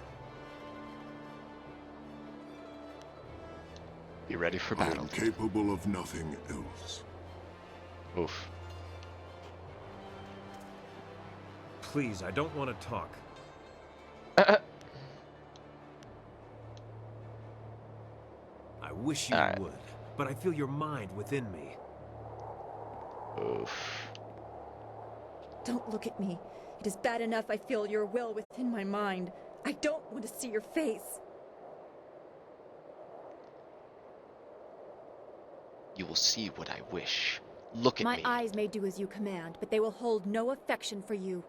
Be ready for I battle. am capable of nothing else. Oof. Please, I don't want to talk. I wish you would, but I feel your mind within me. Oof. Don't look at me. It is bad enough I feel your will within my mind. I don't want to see your face. You will see what I wish. Look at My me. eyes may do as you command, but they will hold no affection for you.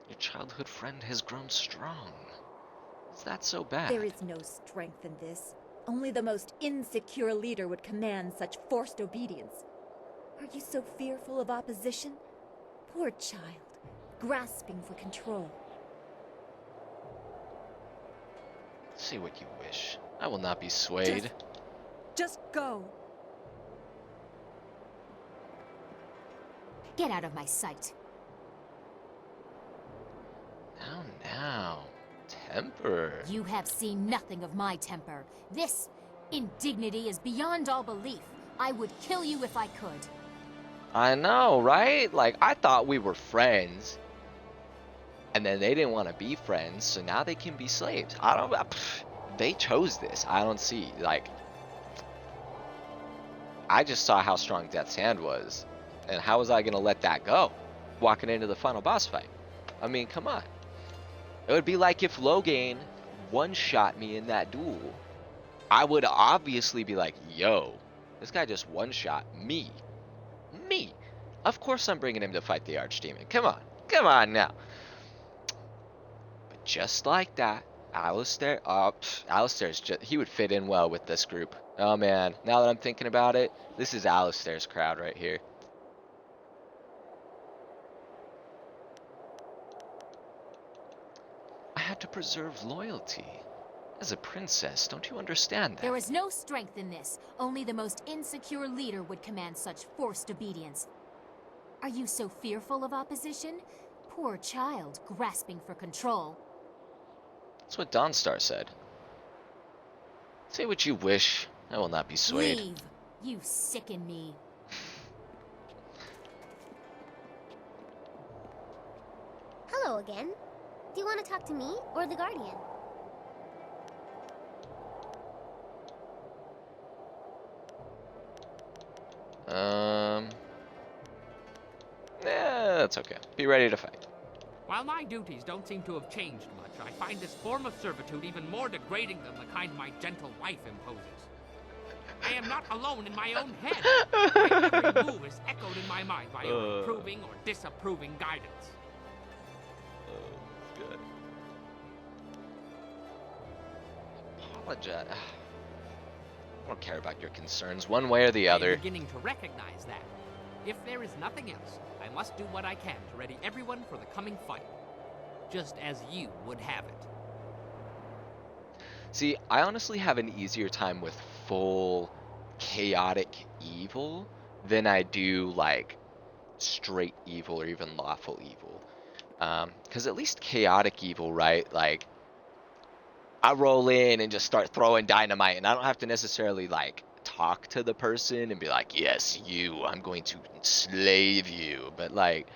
Your childhood friend has grown strong. Is that so bad? There is no strength in this. Only the most insecure leader would command such forced obedience. Are you so fearful of opposition? Poor child, grasping for control. Say what you wish. I will not be swayed. Just go. Get out of my sight. Now. Temper. You have seen nothing of my temper. This indignity is beyond all belief. I would kill you if I could. I know, right? Like, I thought we were friends. And then they didn't want to be friends, so now they can be slaves. They chose this. I don't see, like... I just saw how strong Death's Hand was. And how was I going to let that go? Walking into the final boss fight. I mean, come on. It would be like if Logain one-shot me in that duel. I would obviously be like, yo, this guy just one-shot me. Me. Of course I'm bringing him to fight the Archdemon. Come on. Come on now. But just like that, Alistair's just, he would fit in well with this group. Oh man, now that I'm thinking about it, this is Alistair's crowd right here. I had to preserve loyalty. As a princess, don't you understand that? There is no strength in this. Only the most insecure leader would command such forced obedience. Are you so fearful of opposition? Poor child, grasping for control. That's what Dawnstar said. Say what you wish. I will not be swayed. Leave. You sicken me. Hello again. Do you want to talk to me or the Guardian? Yeah, that's okay. Be ready to fight. While my duties don't seem to have changed much, I find this form of servitude even more degrading than the kind my gentle wife imposes. I am not alone in my own head. My every move is echoed in my mind by your approving or disapproving guidance. Good. Apologize. I don't care about your concerns one way or the other. I'm beginning to recognize that. If there is nothing else, I must do what I can to ready everyone for the coming fight. Just as you would have it. See, I honestly have an easier time with full chaotic evil than I do like straight evil or even lawful evil. Because at least chaotic evil, right? Like, I roll in and just start throwing dynamite, and I don't have to necessarily like talk to the person and be like, yes, you, I'm going to enslave you. But like,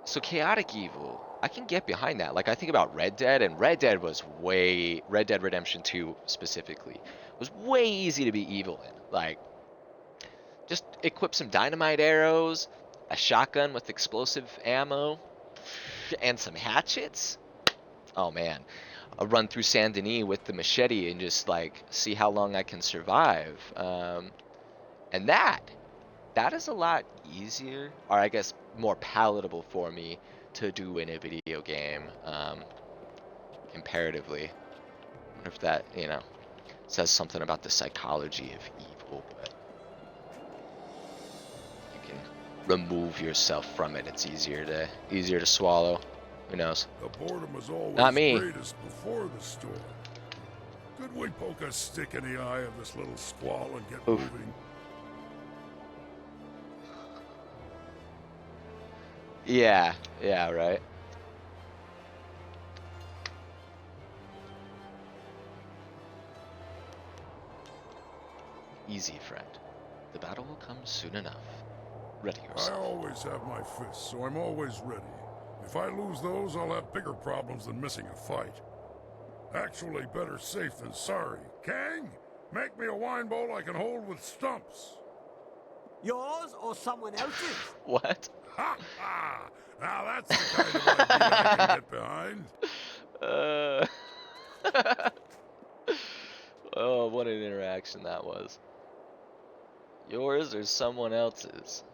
so chaotic evil, I can get behind that. Like, I think about Red Dead, and Red Dead Redemption 2 specifically was way easy to be evil in. Like, just equip some dynamite arrows, a shotgun with explosive ammo, and some hatchets. Oh man. a run through Saint Denis with the machete and just like see how long I can survive. And that is a lot easier, or I guess more palatable for me to do in a video game, comparatively. I wonder if that, says something about the psychology of evil, but you can remove yourself from it. It's easier to swallow. Who knows? The boredom is always Not me. greatest before the storm. Could we poke a stick in the eye of this little squall and get Oof. moving? Yeah, right. Easy, friend. The battle will come soon enough. Ready I yourself. always have my fists, so I'm always ready. If I lose those, I'll have bigger problems than missing a fight. Actually, better safe than sorry. Kang, make me a wine bowl I can hold with stumps. Yours or someone else's? What? Ha ha! Now that's the kind of idea I can get behind. Oh, what an interaction that was. Yours or someone else's?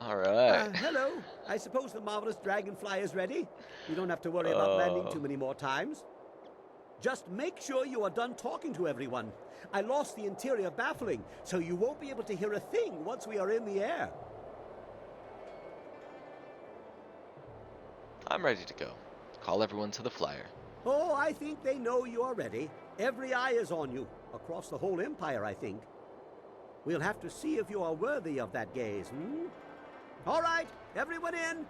Alright. Hello. I suppose the marvelous dragonfly is ready. You don't have to worry about landing too many more times. Just make sure you are done talking to everyone. I lost the interior baffling, so you won't be able to hear a thing once we are in the air. I'm ready to go. Call everyone to the flyer. Oh, I think they know you are ready. Every eye is on you. Across the whole empire, I think. We'll have to see if you are worthy of that gaze, All right, everyone in.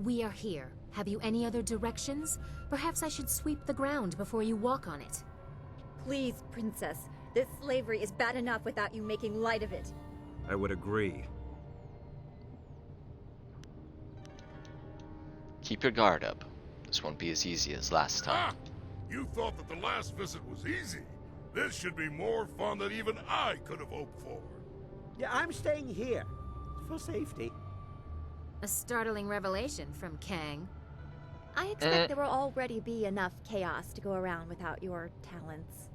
We are here. Have you any other directions? Perhaps I should sweep the ground before you walk on it. Please, Princess. This slavery is bad enough without you making light of it. I would agree. Keep your guard up. This won't be as easy as last time. Ah! You thought that the last visit was easy. This should be more fun than even I could have hoped for. Yeah, I'm staying here. For safety. A startling revelation from Kang. I expect there will already be enough chaos to go around without your talents.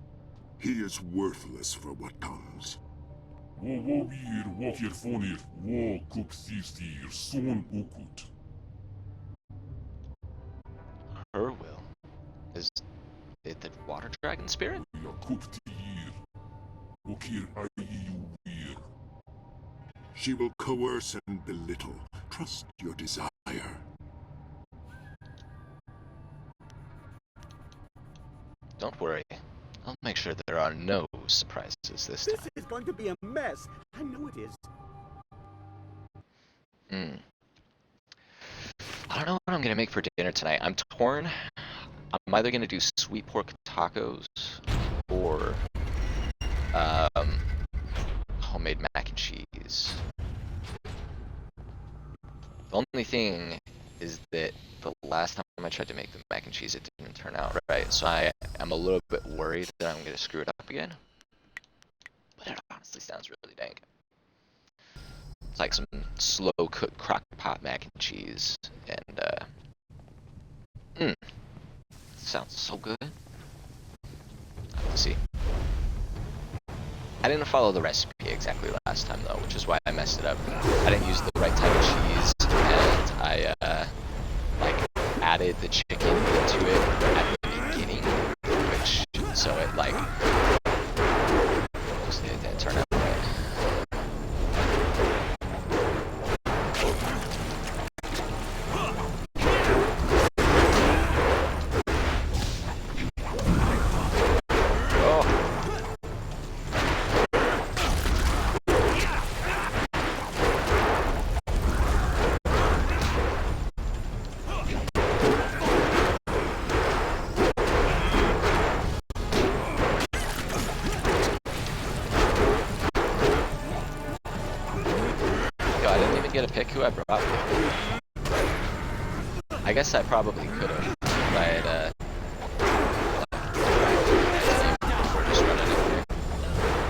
He is worthless for what comes. Her will? Is it the water dragon spirit? She will coerce and belittle. Trust your desire. Don't worry. I'll make sure there are no surprises this time. This is going to be a mess. I know it is. I don't know what I'm gonna make for dinner tonight. I'm torn. I'm either gonna do sweet pork tacos or homemade mac and cheese. The only thing is that the last time I tried to make the mac and cheese, it didn't turn out right. So I'm a little bit worried that I'm gonna screw it up again. But it honestly sounds really dang. It's like some slow cooked crock pot mac and cheese, and sounds so good. Let's see. I didn't follow the recipe exactly last time though, which is why I messed it up. I didn't use the right type of cheese, and I added the chicken into it at the beginning, which so it just didn't turn out right. get to pick who I brought with me? I guess I probably could have if I had just run it in here.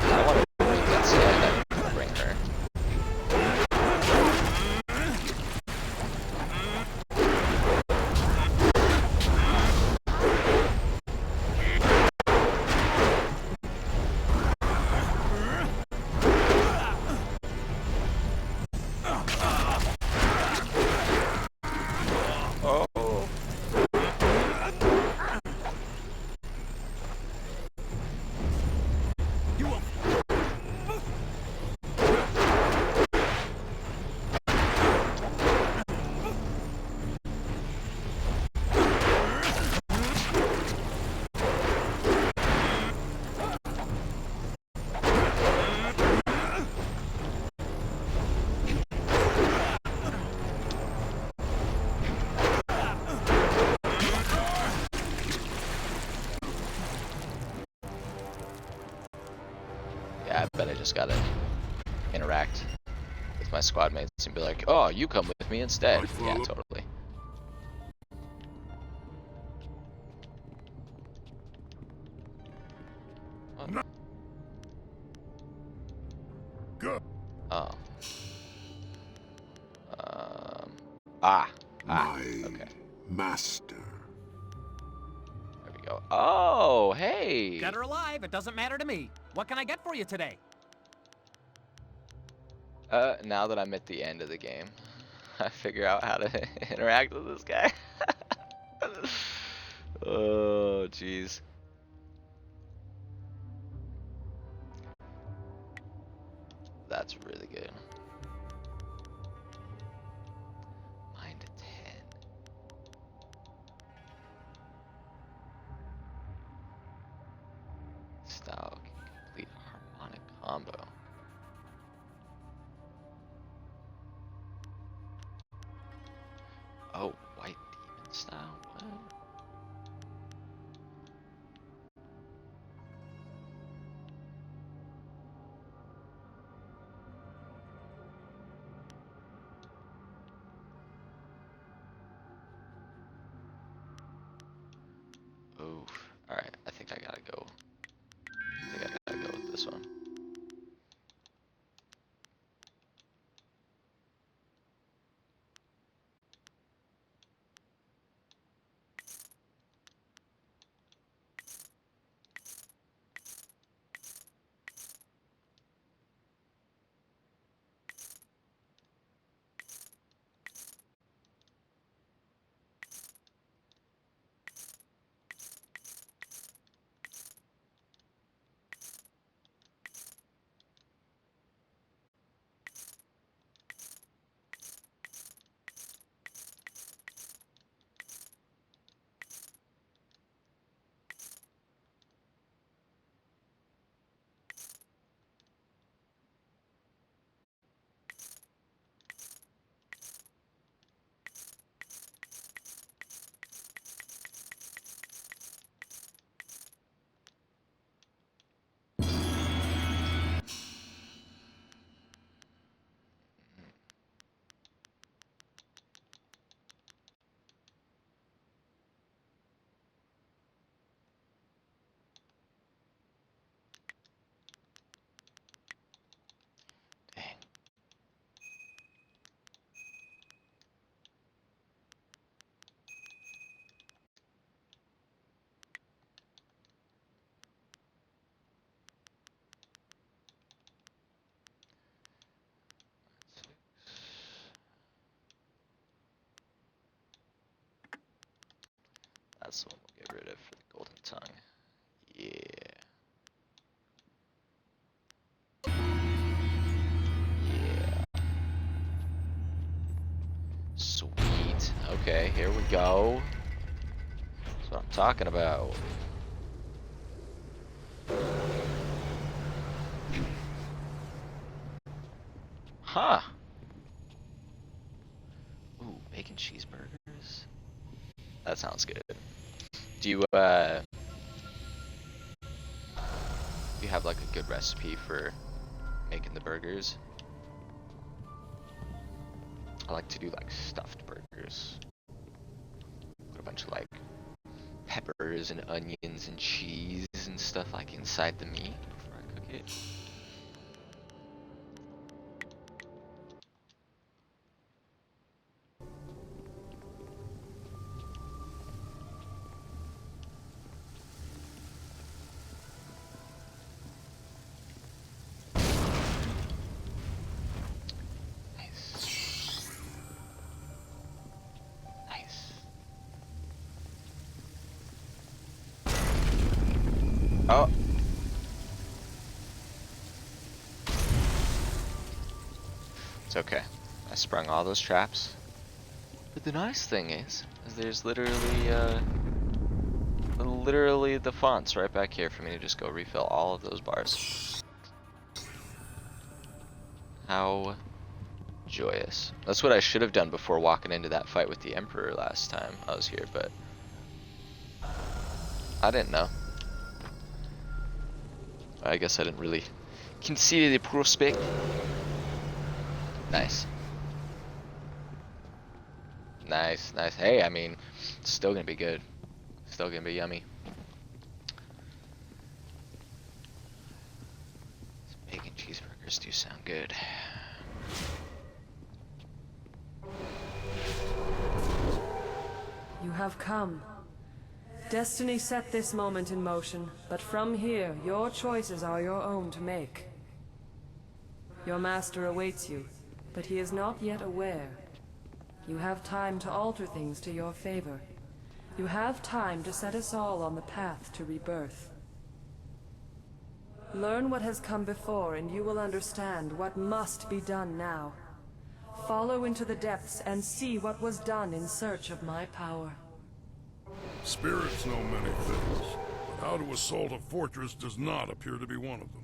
I want to bring that side. I'm gonna bring her. Yeah, I bet I just gotta interact with my squad mates and be like, oh, you come with me instead. Yeah, totally. What? Good. Oh. Okay. Master. There we go. Oh, hey! Dead or alive, it doesn't matter to me. What can I get for you today? Now that I'm at the end of the game, I figure out how to interact with this guy. Oh, jeez. That's really good. Mind 10. Style can complete harmonic combo. Oh, white demon style? What? Oof. Alright, I think I gotta go. I think I gotta go with this one. Dang. That's the one we'll get rid of for the golden tongue. Yeah. Yeah. Sweet. Okay, here we go. That's what I'm talking about. Huh. Ooh, bacon cheeseburgers. That sounds good. Do you have like a good recipe for making the burgers? I like to do like stuffed burgers. Put a bunch of like peppers and onions and cheese and stuff like inside the meat before I cook it. Oh. It's okay. I sprung all those traps. But the nice thing is there's literally the fonts right back here for me to just go refill all of those bars. How joyous. That's what I should have done before walking into that fight with the Emperor last time I was here, but I didn't know. I guess I didn't really consider the prospect. Nice. Nice, nice. Hey, I mean, it's still gonna be good. Still gonna be yummy. Some bacon cheeseburgers do sound good. You have come. Destiny set this moment in motion, but from here, your choices are your own to make. Your master awaits you, but he is not yet aware. You have time to alter things to your favor. You have time to set us all on the path to rebirth. Learn what has come before, and you will understand what must be done now. Follow into the depths and see what was done in search of my power. Spirits know many things, but how to assault a fortress does not appear to be one of them.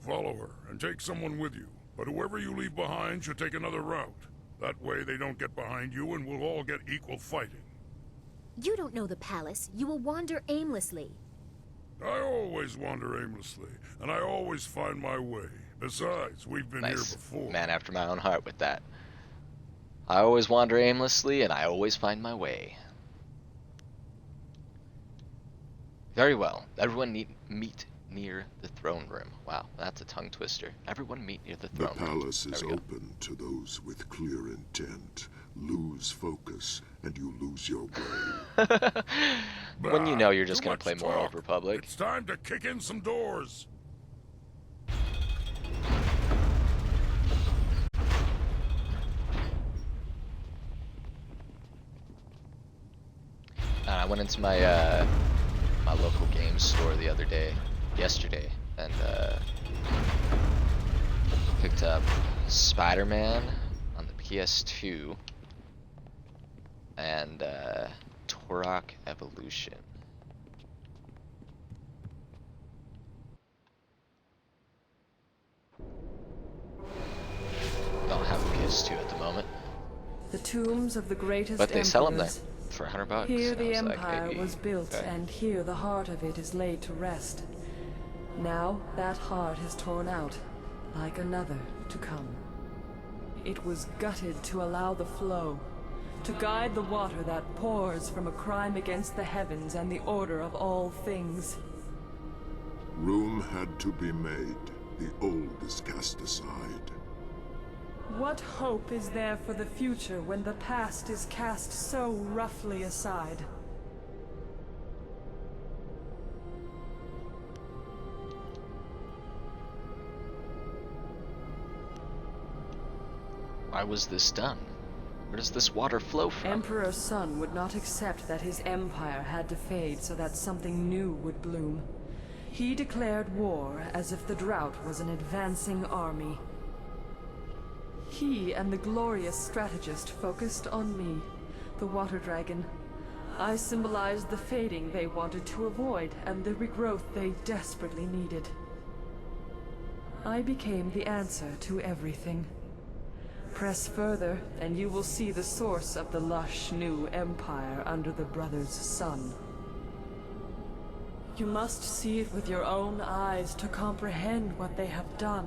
Follow her, and take someone with you, but whoever you leave behind should take another route. That way they don't get behind you and we'll all get equal fighting. You don't know the palace. You will wander aimlessly. I always wander aimlessly, and I always find my way. Besides, we've been here before. Man after my own heart with that. I always wander aimlessly, and I always find my way. Very well. Everyone meet near the throne room. Wow, that's a tongue twister. Everyone meet near the throne room. The palace is open to those with clear intent. Lose focus, and you lose your way. When you know you're just going to play more Old Republic. It's time to kick in some doors. I went into my my local game store the other day, yesterday, and picked up Spider-Man on the PS2 and Turok Evolution. Don't have a PS2 at the moment. The tombs of the greatest but they sell them there emperors. for $100. Here the like, empire hey, was built, okay. and here the heart of it is laid to rest. Now that heart is torn out, like another to come. It was gutted to allow the flow, to guide the water that pours from a crime against the heavens and the order of all things. Room had to be made. The old is cast aside. What hope is there for the future when the past is cast so roughly aside? Why was this done? Where does this water flow from? Emperor Sun would not accept that his empire had to fade so that something new would bloom. He declared war as if the drought was an advancing army. He and the glorious strategist focused on me, the Water Dragon. I symbolized the fading they wanted to avoid and the regrowth they desperately needed. I became the answer to everything. Press further, and you will see the source of the lush new empire under the Brothers' sun. You must see it with your own eyes to comprehend what they have done.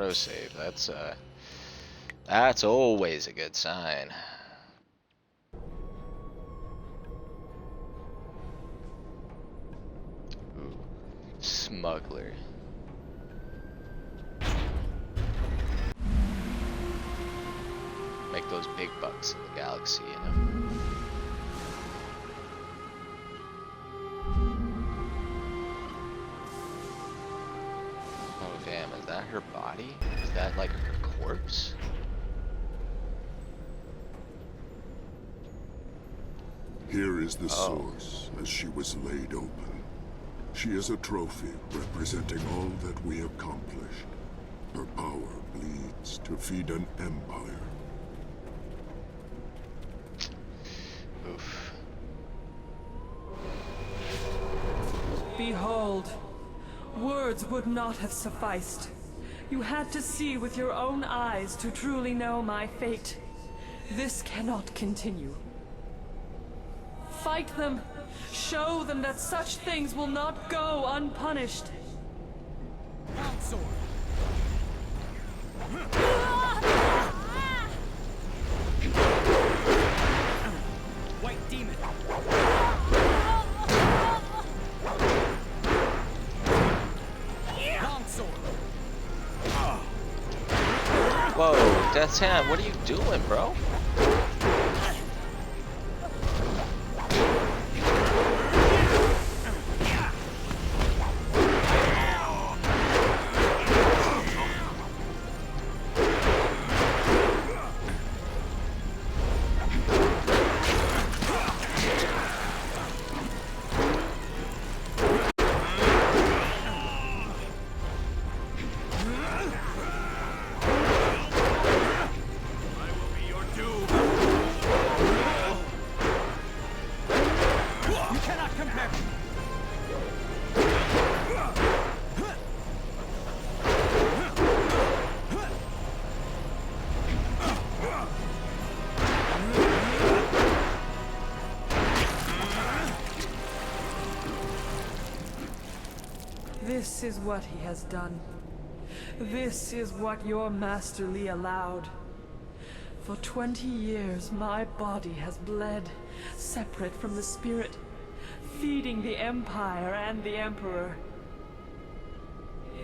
autosave. That's always a good sign. Ooh, smuggler. Make those big bucks in the galaxy, you know. Oh damn, is that her body? Is that like her corpse? Here is the source, as she was laid open. She is a trophy representing all that we accomplished. Her power bleeds to feed an empire. Oof. Behold, words would not have sufficed. You had to see with your own eyes to truly know my fate. This cannot continue. Fight them. Show them that such things will not go unpunished. Longsword. White demon. Longsword. Whoa, Death's Hand, what are you doing, bro? This is what he has done. This is what your Master Li allowed. For 20 years, my body has bled, separate from the spirit, feeding the Empire and the Emperor.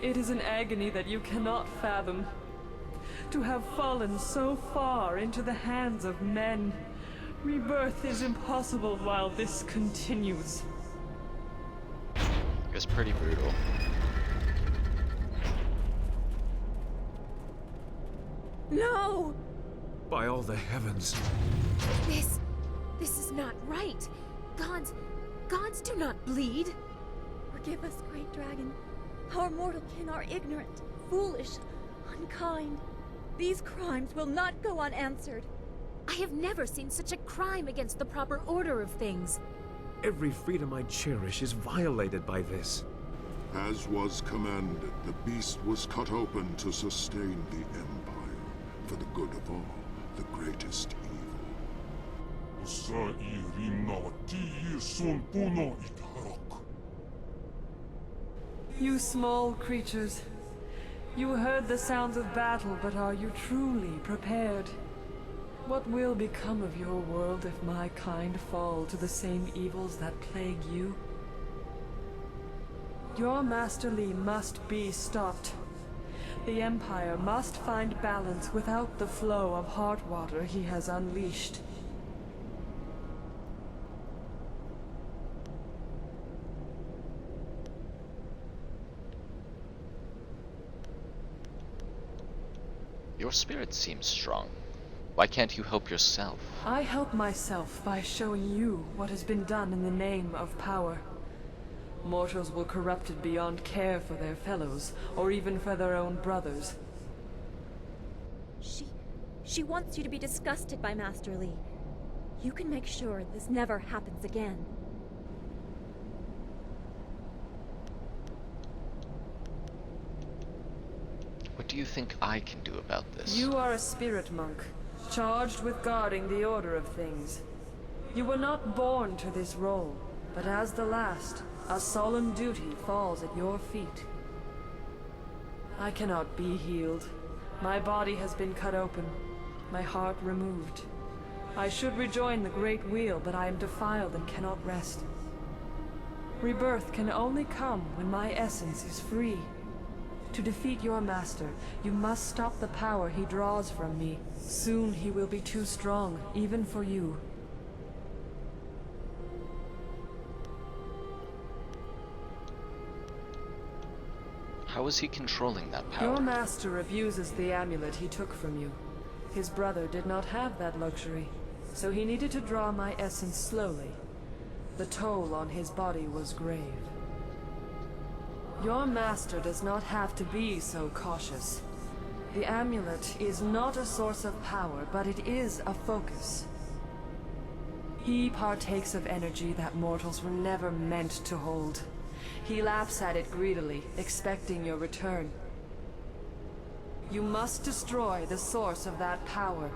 It is an agony that you cannot fathom. To have fallen so far into the hands of men, rebirth is impossible while this continues. It's pretty brutal. No! By all the heavens. This is not right. Gods do not bleed. Forgive us, great dragon. Our mortal kin are ignorant, foolish, unkind. These crimes will not go unanswered. I have never seen such a crime against the proper order of things. Every freedom I cherish is violated by this. As was commanded, the beast was cut open to sustain the Empire, for the good of all, the greatest evil. You small creatures, you heard the sounds of battle, but are you truly prepared? What will become of your world if my kind fall to the same evils that plague you? Your Master Li must be stopped. The Empire must find balance without the flow of heart water he has unleashed. Your spirit seems strong. Why can't you help yourself? I help myself by showing you what has been done in the name of power. Mortals will corrupt it beyond care for their fellows, or even for their own brothers. She wants you to be disgusted by Master Li. You can make sure this never happens again. What do you think I can do about this? You are a spirit monk, charged with guarding the order of things. You were not born to this role, but as the last, a solemn duty falls at your feet. I cannot be healed. My body has been cut open, my heart removed. I should rejoin the Great Wheel, but I am defiled and cannot rest. Rebirth can only come when my essence is free. To defeat your master, you must stop the power he draws from me. Soon he will be too strong, even for you. How is he controlling that power? Your master abuses the amulet he took from you. His brother did not have that luxury, so he needed to draw my essence slowly. The toll on his body was grave. Your master does not have to be so cautious. The amulet is not a source of power, but it is a focus. He partakes of energy that mortals were never meant to hold. He laps at it greedily, expecting your return. You must destroy the source of that power.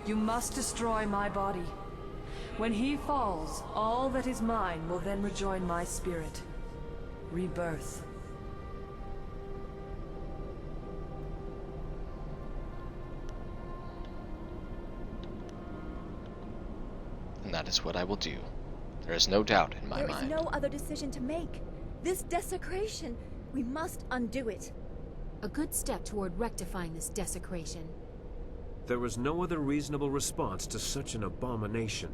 You must destroy my body. When he falls, all that is mine will then rejoin my spirit. Rebirth. And that is what I will do. There is no doubt in my mind. There is no other decision to make. This desecration, we must undo it. A good step toward rectifying this desecration. There was no other reasonable response to such an abomination.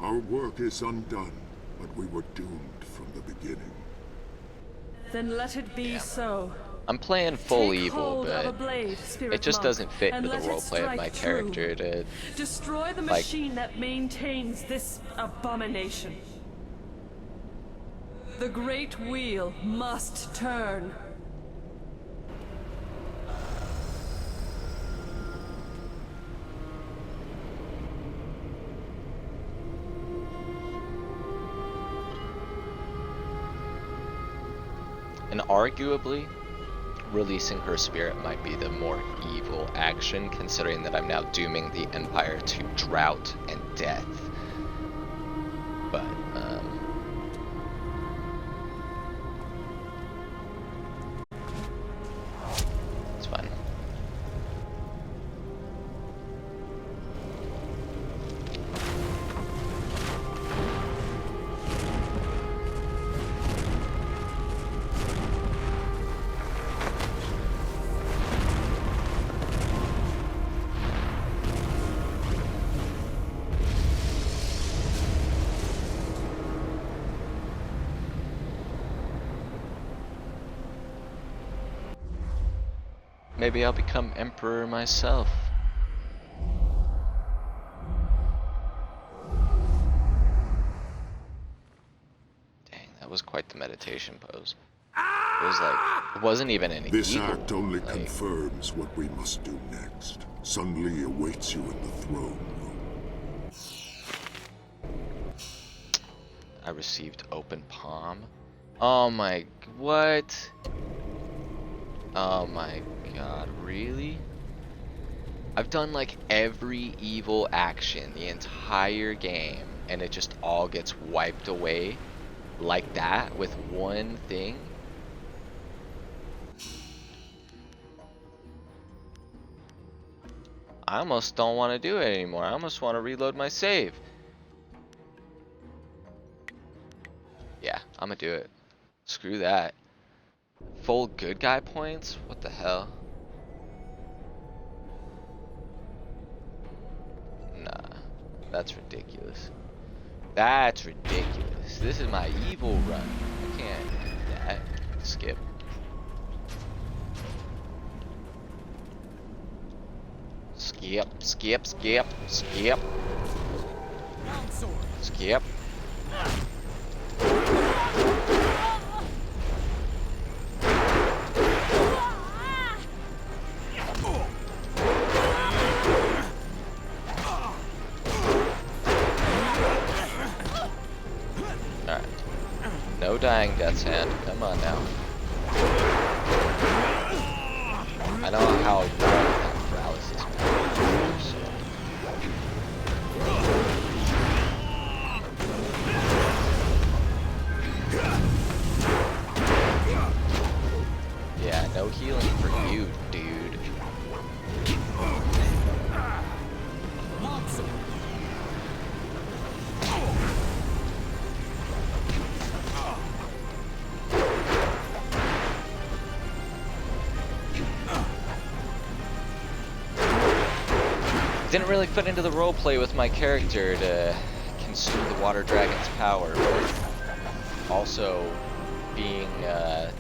Our work is undone, but we were doomed from the beginning. Then let it be so. I'm playing full Take evil, hold of a but blade, spirit it just monk, doesn't fit and into the let it roleplay of my strike character true. to Destroy the machine that maintains this abomination. The Great Wheel must turn. And arguably, releasing her spirit might be the more evil action, considering that I'm now dooming the Empire to drought and death. But, it's fine. Maybe I'll become emperor myself. Dang, that was quite the meditation pose. It was like, it wasn't even an This evil, act only like, confirms what we must do next. Sun Li awaits you in the throne room. I received open palm. Oh my, what? Oh my god, really? I've done like every evil action the entire game, and it just all gets wiped away like that with one thing? I almost don't want to do it anymore. I almost want to reload my save. Yeah, I'm gonna do it. Screw that. Full good guy points? What the hell? Nah, that's ridiculous. That's ridiculous. This is my evil run. I can't do that. Skip. Skip, skip, skip, skip. Longsword. Skip. Alright. No dying Death's Hand. Come on now. I know how you have paralysis now. So. Yeah, no healing for Didn't really fit into the roleplay with my character to consume the water dragon's power, but also being a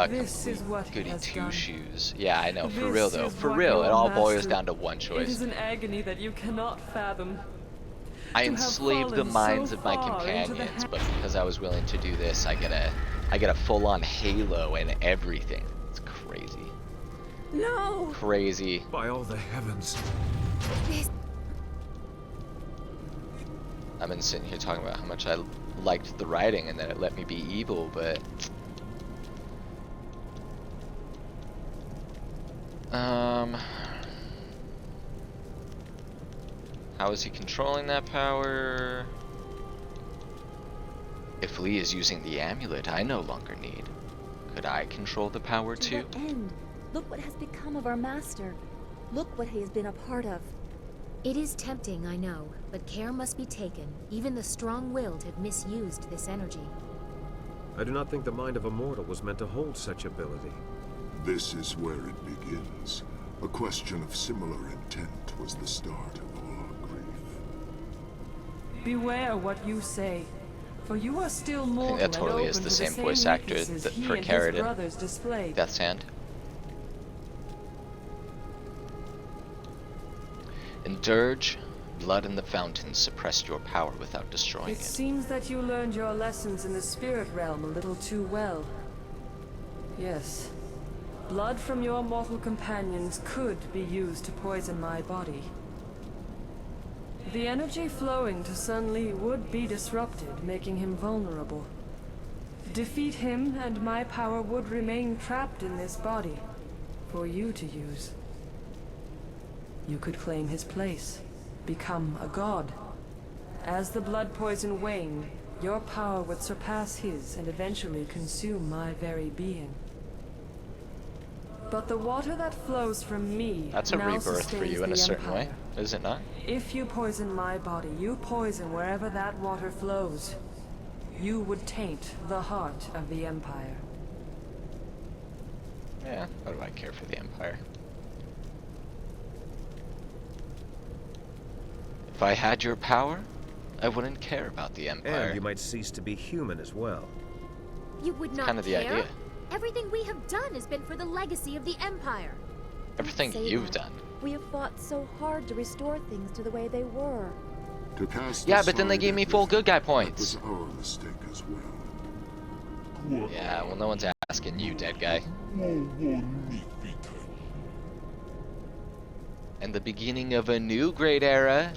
This is complete what he goody has two done. shoes. Yeah, I know. For This real though. is For what real, it your all boils master- down to one It choice. is an agony that you cannot fathom. I to have enslaved the fallen minds so of my far into the companions, but because I was willing to do this, I get a full-on halo and everything. It's crazy. No! Crazy. By all the heavens. This... I've been sitting here talking about how much I liked the writing and that it let me be evil, but how is he controlling that power? If Lee is using the amulet I no longer need, could I control the power To too? what end? Look what has become of our master. Look what he has been a part of. It is tempting, I know, but care must be taken. Even the strong-willed have misused this energy. I do not think the mind of a mortal was meant to hold such ability. This is where it begins. A question of similar intent was the start of all our grief. Beware what you say, for you are still mortal that totally and is open the to same the voice actor weaknesses that he for and Carradine. his brothers displayed. Death's Hand. In Dirge, blood in the fountain suppressed your power without destroying It it. seems that you learned your lessons in the spirit realm a little too well. Yes. Blood from your mortal companions could be used to poison my body. The energy flowing to Sun Li would be disrupted, making him vulnerable. Defeat him, and my power would remain trapped in this body, for you to use. You could claim his place, become a god. As the blood poison waned, your power would surpass his and eventually consume my very being. But the water that flows from me That's a now rebirth for sustains you in the a certain Empire. way, is it not? If you poison my body, you poison wherever that water flows. You would taint the heart of the Empire. Yeah, what do I care for the Empire? If I had your power, I wouldn't care about the Empire. And you might cease to be human as well. You would not kind of the care? idea. Everything we have done has been for the legacy of the Empire. Everything Say you've that. done. We have fought so hard to restore things to the way they were. To cast Yeah, but then they aside gave me full everything, good guy that points. was our mistake as well. Yeah, well, no one's asking you, dead guy. And the beginning of a new great era.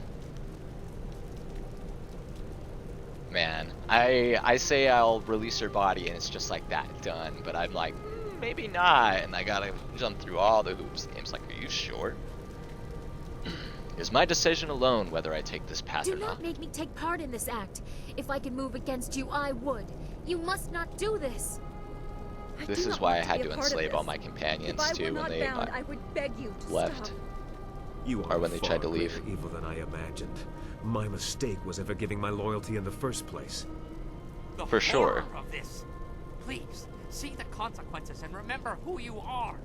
Man, I say I'll release her body and it's just like that, done. But I'm like, maybe not. And I gotta jump through all the hoops. The game's like, are you sure? Is my decision alone whether I take this path Do or not not? make me take part in this act. If I could move against you, I would. You must not do this. I This do is not why I want had be to a part of enslave all this. my If companions I too were when not they bound, I would beg you to left. stop. You Or are when they tried to far leave. greater evil than I imagined. My mistake was ever giving my loyalty in the first place. The For sure. horror of this. Please, see the consequences and remember who you are.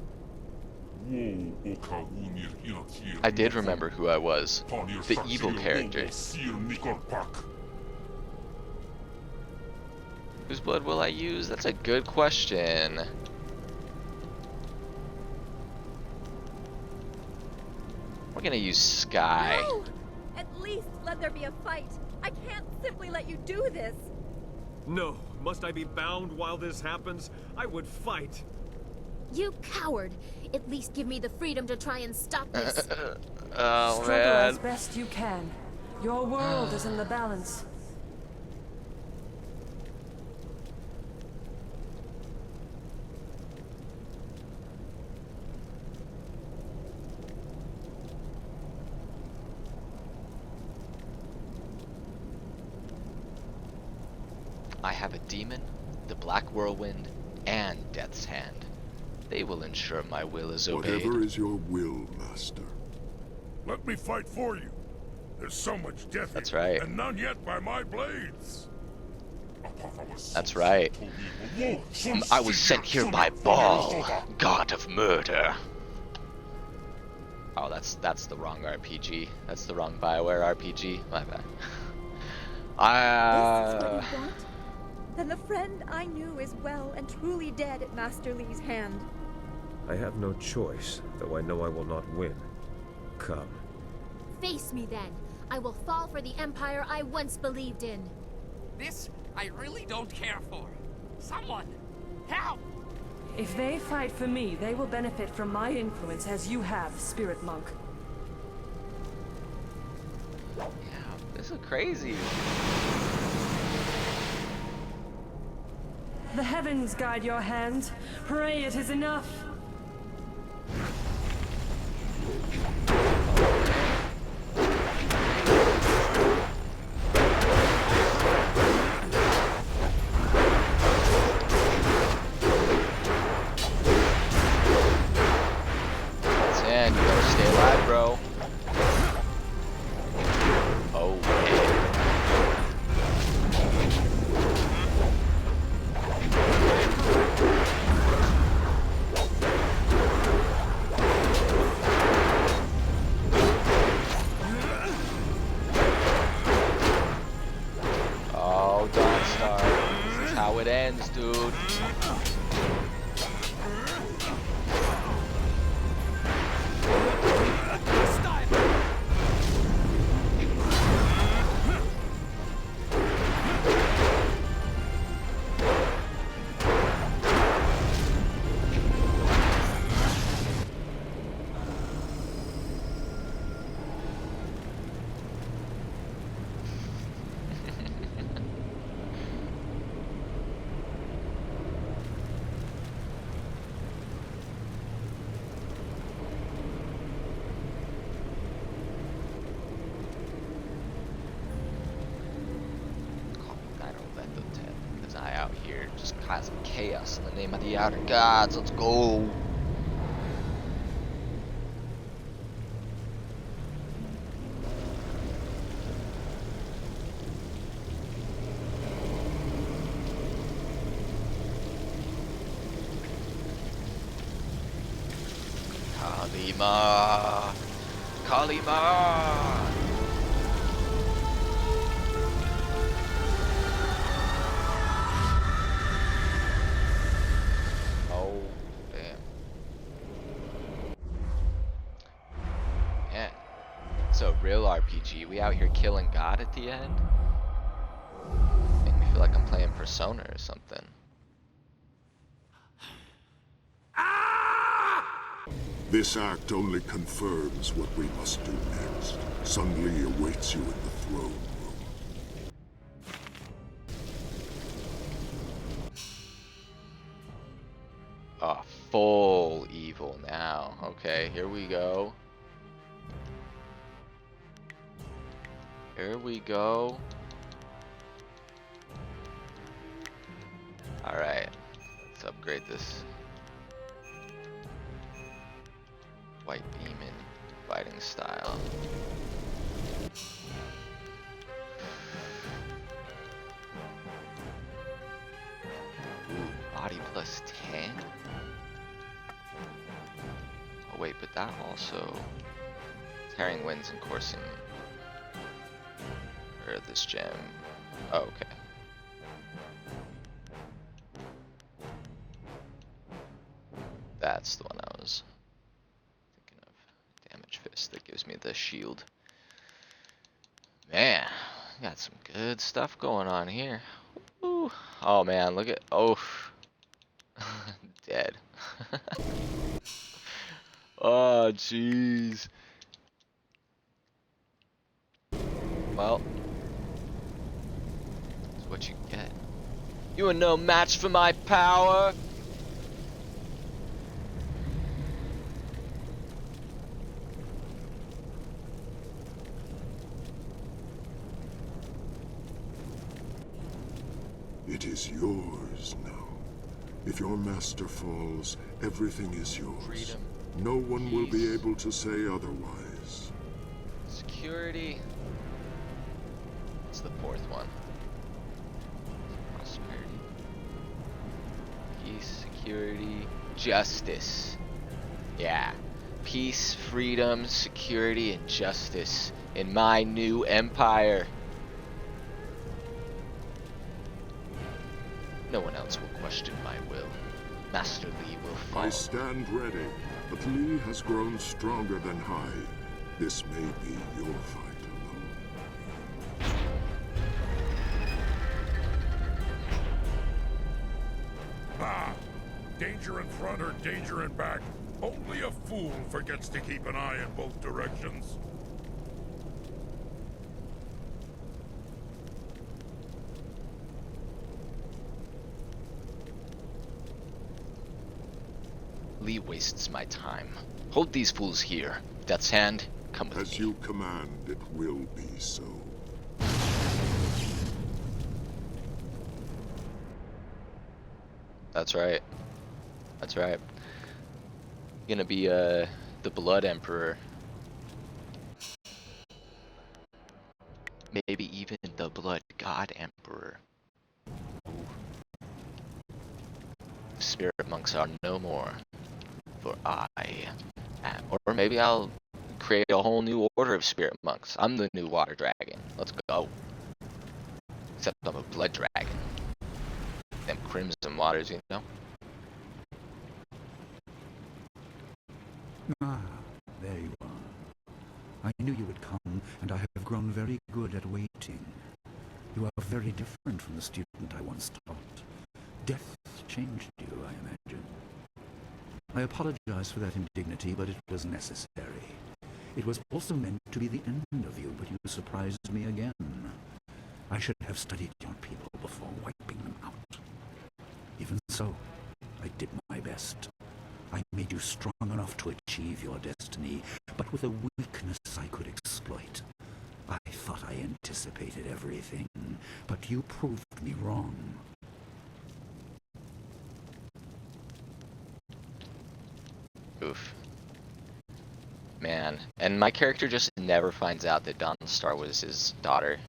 I did remember who I was. The evil character. Whose blood will I use? That's a good question. We're gonna use Sky. No! At least let there be a fight. I can't simply let you do this. No, must I be bound while this happens? I would fight. You coward! At least give me the freedom to try and stop this. Oh Struggle as man. best you can. Your world is in the balance. I have a demon, the Black Whirlwind, and Death's Hand. They will ensure my will is obeyed. Whatever is your will, Master. Let me fight for you. There's so much death That's here, right. and none yet by my blades. That's right. I was sent here by Baal, god of murder. Oh, that's the wrong RPG. That's the wrong BioWare RPG. My bad. This is what you want? Then the friend I knew is well and truly dead at Master Li's hand. I have no choice, though I know I will not win. Come. Face me then. I will fall for the empire I once believed in. This I really don't care for. Someone, help! If they fight for me, they will benefit from my influence as you have, Spirit Monk. Yeah, this is crazy. The heavens guide your hand. Pray it is enough. Man, you better stay alive, bro. Oh, man. Oh, Dawnstar. This is how it ends, dude. Out here just causing chaos in the name of the outer gods. Let's go. Kalima, Kalima. So real RPG, we out here killing God at the end? Make me feel like I'm playing Persona or something. This act only confirms what we must do next. Sun Li awaits you in the throne room. Oh, full evil now. Okay, here we go. Here we go. Alright, let's upgrade this. White Demon fighting style. Ooh, body plus 10? Oh wait, but that also... Tearing winds and coursing... Or this gem. Oh, okay. That's the one I was thinking of. Damage fist that gives me the shield. Man, got some good stuff going on here. Ooh. Oh man, look at dead. Oh jeez. Well, that's what you get. You are no match for my power. It is yours now. If your master falls, everything is yours. Freedom. No one will be Peace. able to say otherwise. Security. What's the fourth one? Prosperity. Peace, security, justice. Yeah. Peace, freedom, security, and justice in my new empire. No one else will question my will. Master Li will follow. I stand ready, but Li has grown stronger than I. This may be your fight alone. Ah! Danger in front or danger in back. Only a fool forgets to keep an eye in both directions. Li wastes my time. Hold these fools here. Death's hand, come with me. As you command, it will be so. That's right. That's right. Gonna be the Blood Emperor. Maybe even the Blood God Emperor. Spirit monks are no more. For I am. Or maybe I'll create a whole new order of spirit monks. I'm the new water dragon. Let's go. Except I'm a blood dragon. Them crimson waters, you know? Ah, there you are. I knew you would come, and I have grown very good at waiting. You are very different from the student I once taught. Death changed you, I imagine. I apologize for that indignity, but it was necessary. It was also meant to be the end of you, but you surprised me again. I should have studied your people before wiping them out. Even so, I did my best. I made you strong enough to achieve your destiny, but with a weakness I could exploit. I thought I anticipated everything, but you proved me wrong. Oof. Man. And my character just never finds out that Dawnstar was his daughter.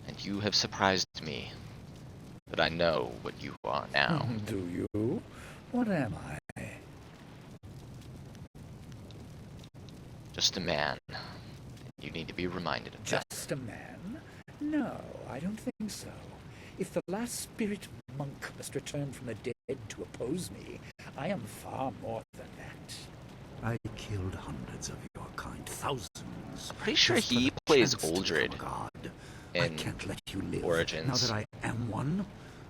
And you have surprised me. But I know what you are now. Do you? What am I? Just a man. You need to be reminded of that. Just a man? No, I don't think so. If the last spirit monk must return from the dead to oppose me, I am far more than that. I killed hundreds of your kind, thousands. I'm pretty sure just for he the plays chance to Uldred become a god. in I can't let you live. Origins. Now that I am one,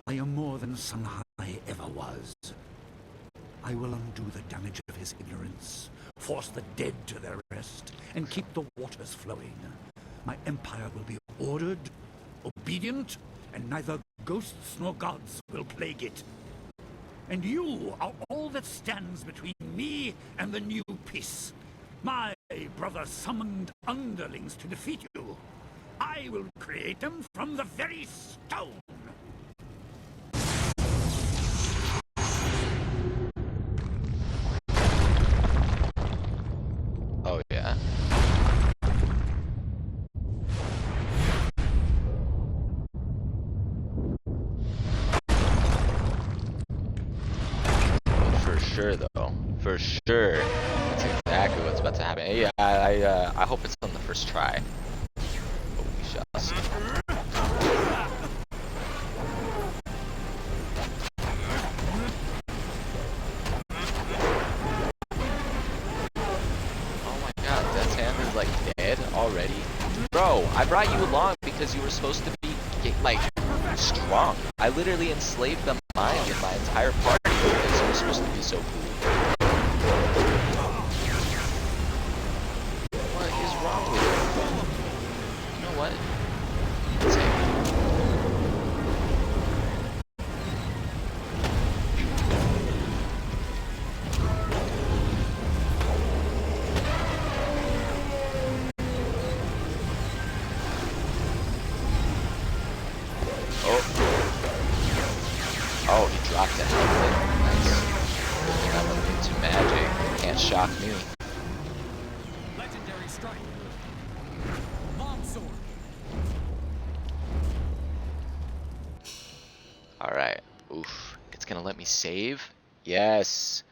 I am more than Sunhai ever was. I will undo the damage of his ignorance, force the dead to their rest, and keep the waters flowing. My empire will be ordered, obedient, and neither ghosts nor gods will plague it. And you are all that stands between me and the new peace. My brother summoned underlings to defeat you. I will create them from the very stone. Oh, yeah. For sure, though. For sure. That's exactly what's about to happen. Yeah, I hope it's on the first try. But we shall see. Oh my god, Death's Hand is like dead already? Bro, I brought you along because you were supposed to be, like, strong. I literally enslaved the mind in my entire party because you were supposed to be so cool. What is wrong with you? You know what? Oh, he dropped the helmet. Nice. Good thing I'm immune to magic. Can't shock me. Legendary strike. Longsword. Alright. Oof. gonna let me save? Yes.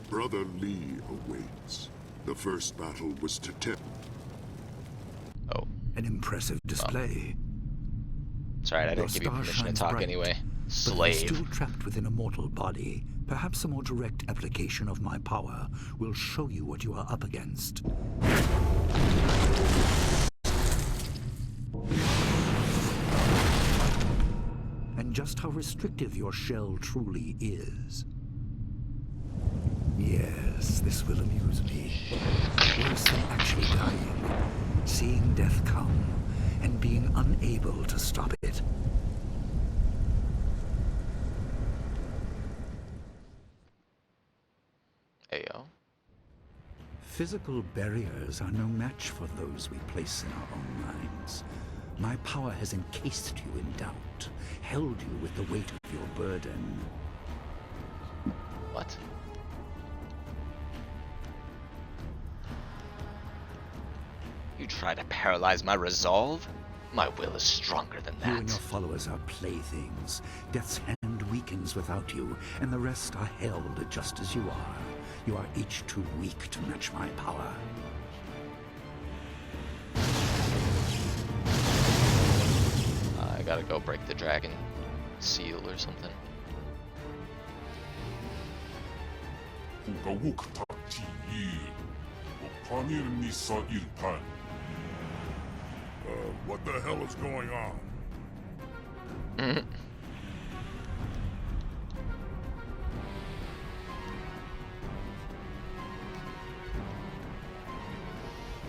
Brother Lee awaits. The first battle was to test. Oh. An impressive display. It's alright, I Your didn't give you star permission to shines talk bright, anyway. But you're Slave. still trapped within a mortal body. Perhaps a more direct application of my power will show you what you are up against. And just how restrictive your shell truly is. Yes, this will amuse me. Worse than actually dying. Seeing death come and being unable to stop it. Ayo. Physical barriers are no match for those we place in our own minds. My power has encased you in doubt, held you with the weight of your burden. What? You try to paralyze my resolve? My will is stronger than You and that. your followers are playthings. Death's hand weakens without you, and the rest are held just as you are. You are each too weak to match my power. I gotta go break the dragon seal or something. What the hell is going on?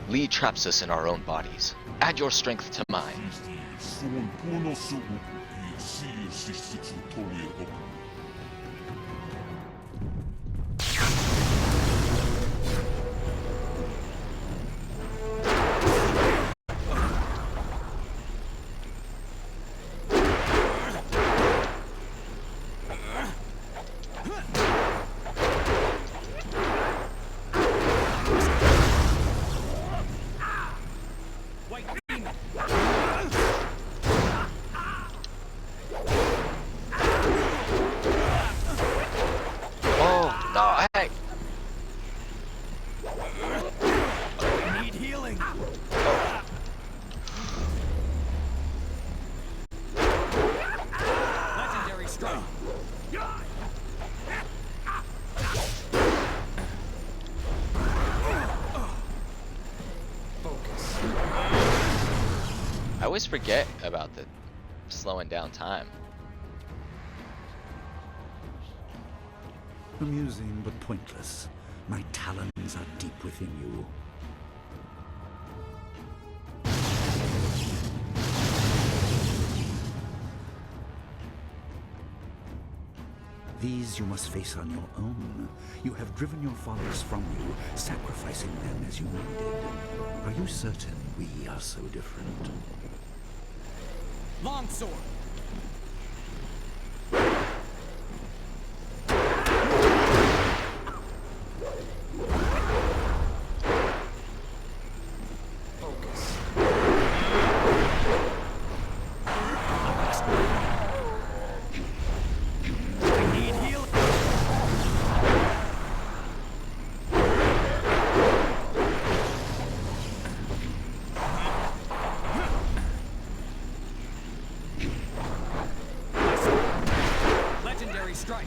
Lee traps us in our own bodies. Add your strength to mine. Oh, no, hey! Need healing. Legendary strike. Focus. I always forget about the slowing down time. Amusing but pointless. My talons are deep within you. These you must face on your own. You have driven your followers from you, sacrificing them as you needed. Are you certain we are so different? Longsword. Focus. I need healing. Legendary strike.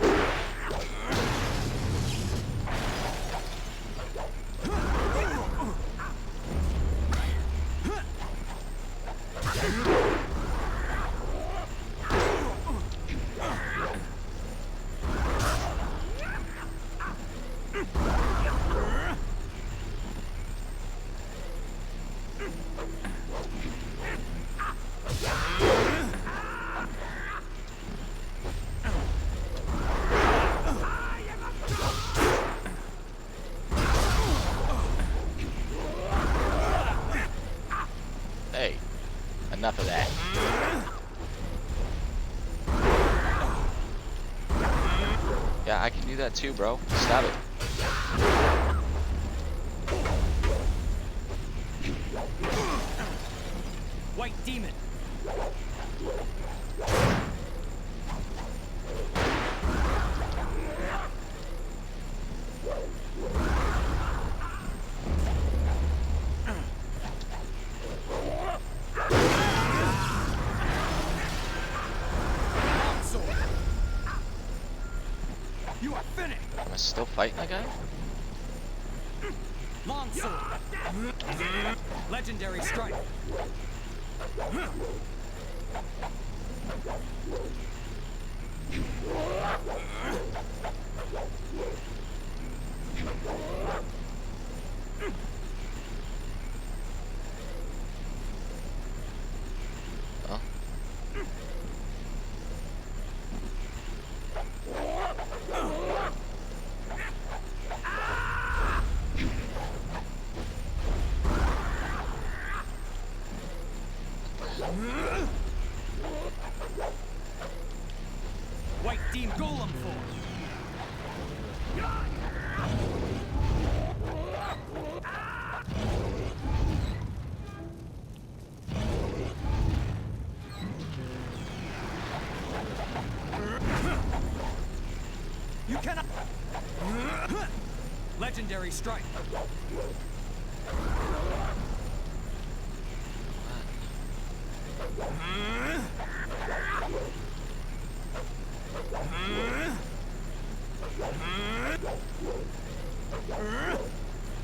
Hey, enough of that. Yeah, I can do that too, bro. Stop it. White demon. still fighting a guy? Longsword. Legendary strike. Oh. White Team Golem form. You cannot. Legendary strike.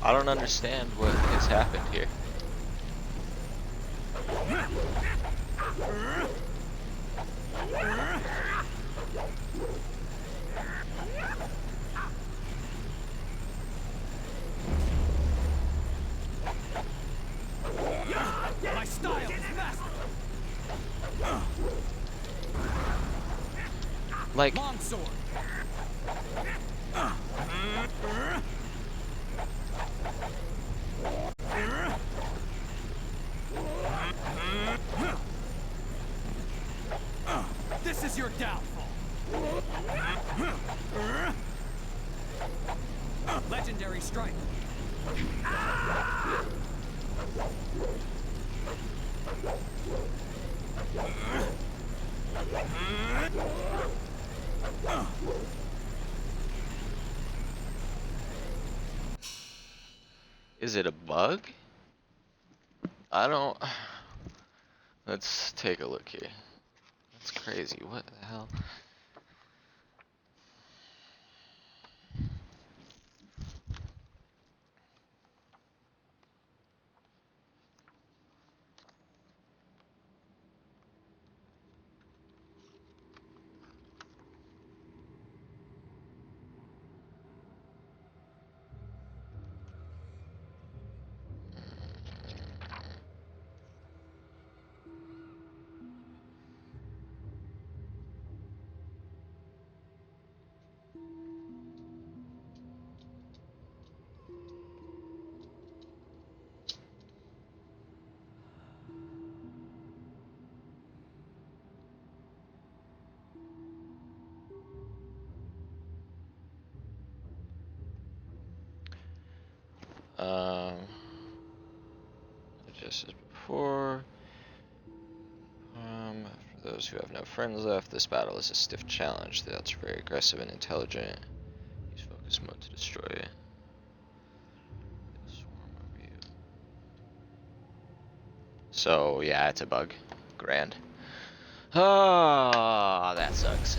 I don't understand what has happened here. My style is master. Like, Longsword. This is your downfall. Legendary strike. is it a bug? I don't... Let's take a look here. That's crazy. What the hell? Just as before. For those who have no friends left, this battle is a stiff challenge. The odds are very aggressive and intelligent. Use focus mode to destroy it. Swarm over you. So yeah, it's a bug. Grand. Oh, that sucks.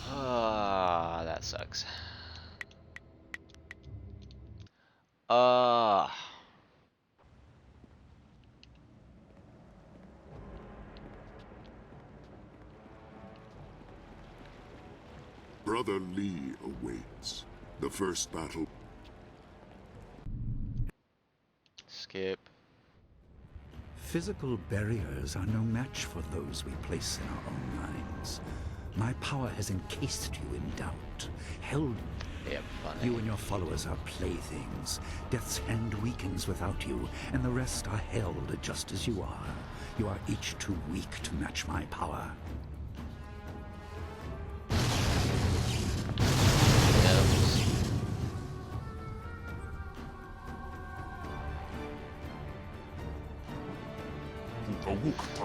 Ah, that sucks. Brother Lee awaits. The first battle. Skip. Physical barriers are no match for those we place in our own minds. My power has encased you in doubt, held Yep, funny. you and your followers are playthings. Death's hand weakens without you, and the rest are held just as you are. You are each too weak to match my power.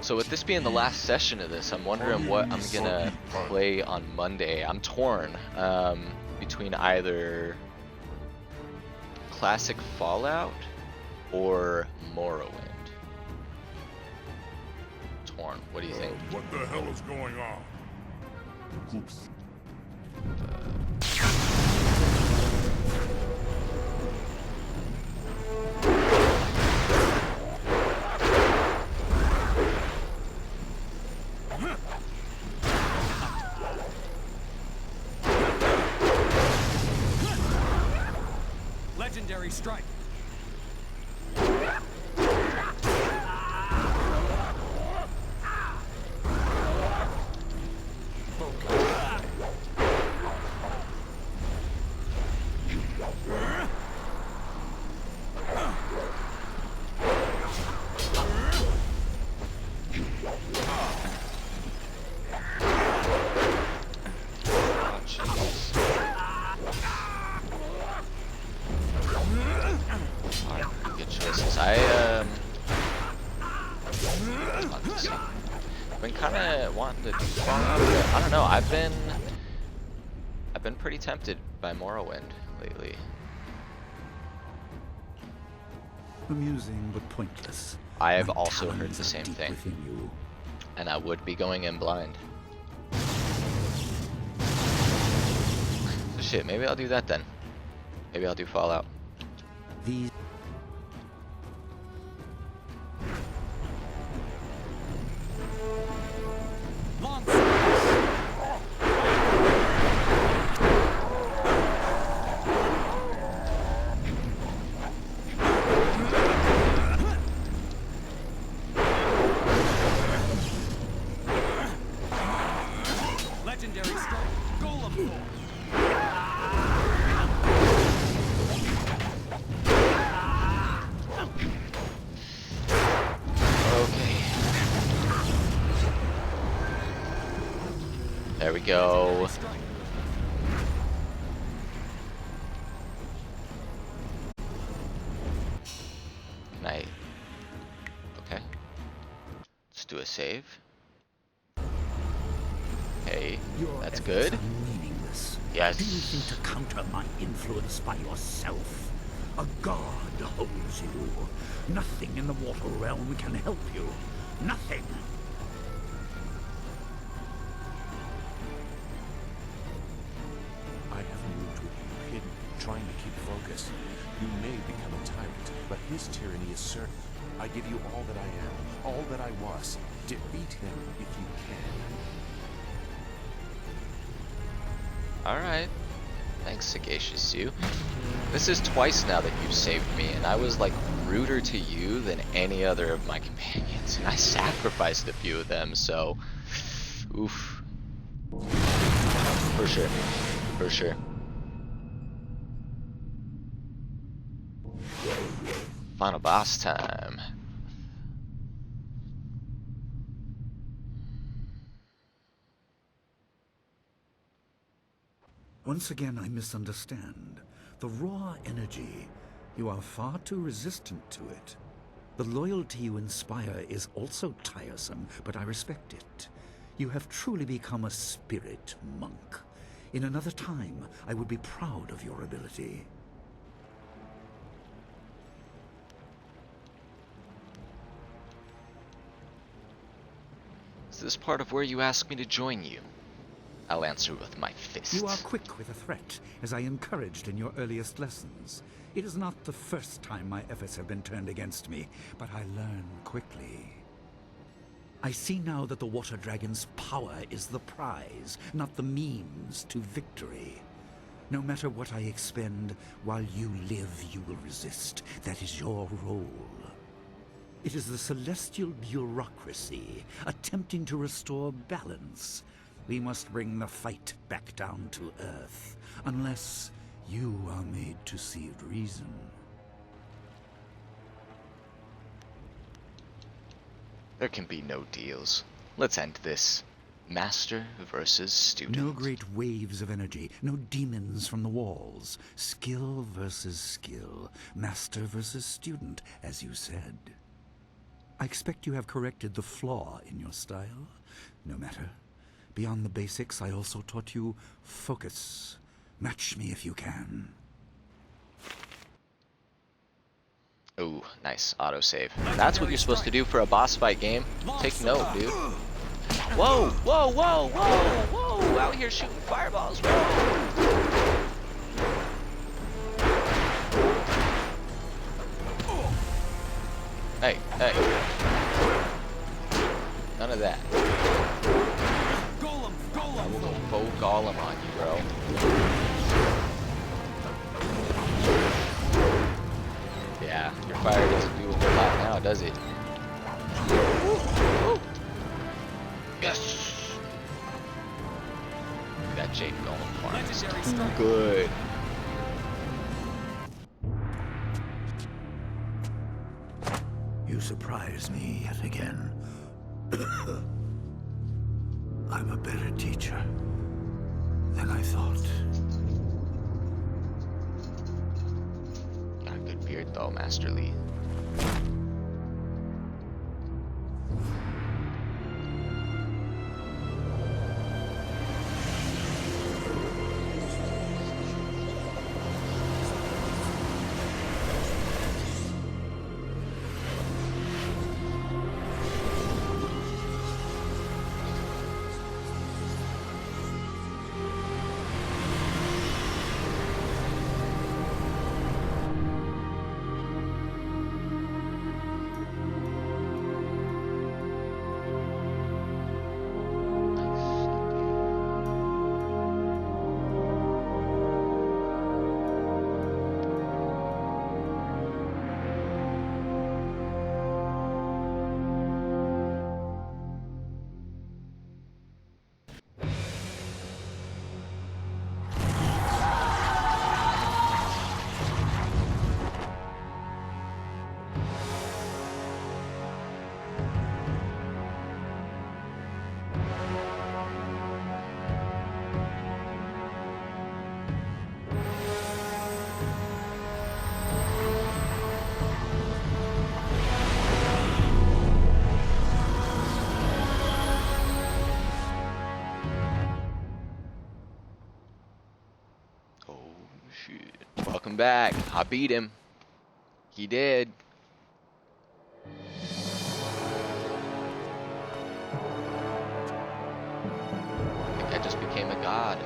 So with this being the last session of this, I'm wondering what I'm gonna play on Monday. I'm torn between either Classic Fallout or Morrowind. Torn. What do you think? What the hell is going on? Legendary strike. Been kind of wanting to do Fallout, but I don't know. I've been pretty tempted by Morrowind lately. Amusing but pointless. I have My also heard talons the are same deep thing, within you. and I would be going in blind. So shit, maybe I'll do that then. Maybe I'll do Fallout. These Long legendary strike. Golem form. Okay. There we go. Strike. Can I? Okay. Let's do a save. Hey, Your that's efforts good. are meaningless. Yes. Do you think to counter my influence by yourself? A god holds you. Nothing in the water realm can help you. Nothing. I have moved with you, hidden, trying to keep focus. You may become a tyrant, but his tyranny is certain. I give you all that I am, all that I was. Defeat him if you can. Alright. Thanks, Sagacious You. This is twice now that you've saved me, and I was like ruder to you than any other of my companions, and I sacrificed a few of them, so oof. For sure. For sure. Final boss time. Once again, I misunderstand. The raw energy. You are far too resistant to it. The loyalty you inspire is also tiresome, but I respect it. You have truly become a spirit monk. In another time, I would be proud of your ability. Is this part of where you ask me to join you? I'll answer with my fist. You are quick with a threat, as I encouraged in your earliest lessons. It is not the first time my efforts have been turned against me, but I learn quickly. I see now that the Water Dragon's power is the prize, not the means to victory. No matter what I expend, while you live, you will resist. That is your role. It is the celestial bureaucracy, attempting to restore balance. We must bring the fight back down to Earth, unless you are made to see reason. There can be no deals. Let's end this. Master versus student. No great waves of energy, no demons from the walls. Skill versus skill, master versus student, as you said. I expect you have corrected the flaw in your style. No matter. Beyond the basics, I also taught you focus. Match me if you can. Ooh, nice autosave. That's what you're supposed to do for a boss fight game. Take note, dude. Whoa, whoa, whoa, whoa, whoa! Out here shooting fireballs, whoa! Hey, hey. None of that. I will go full golem on you, bro. Yeah, your fire doesn't do a whole lot now, does it? Ooh. Yes! That Jade golem farm is too good. You surprise me yet again. I'm a better teacher than I thought. Got a good beard though, Master Lee. Welcome back. I beat him. He did. I think I just became a god.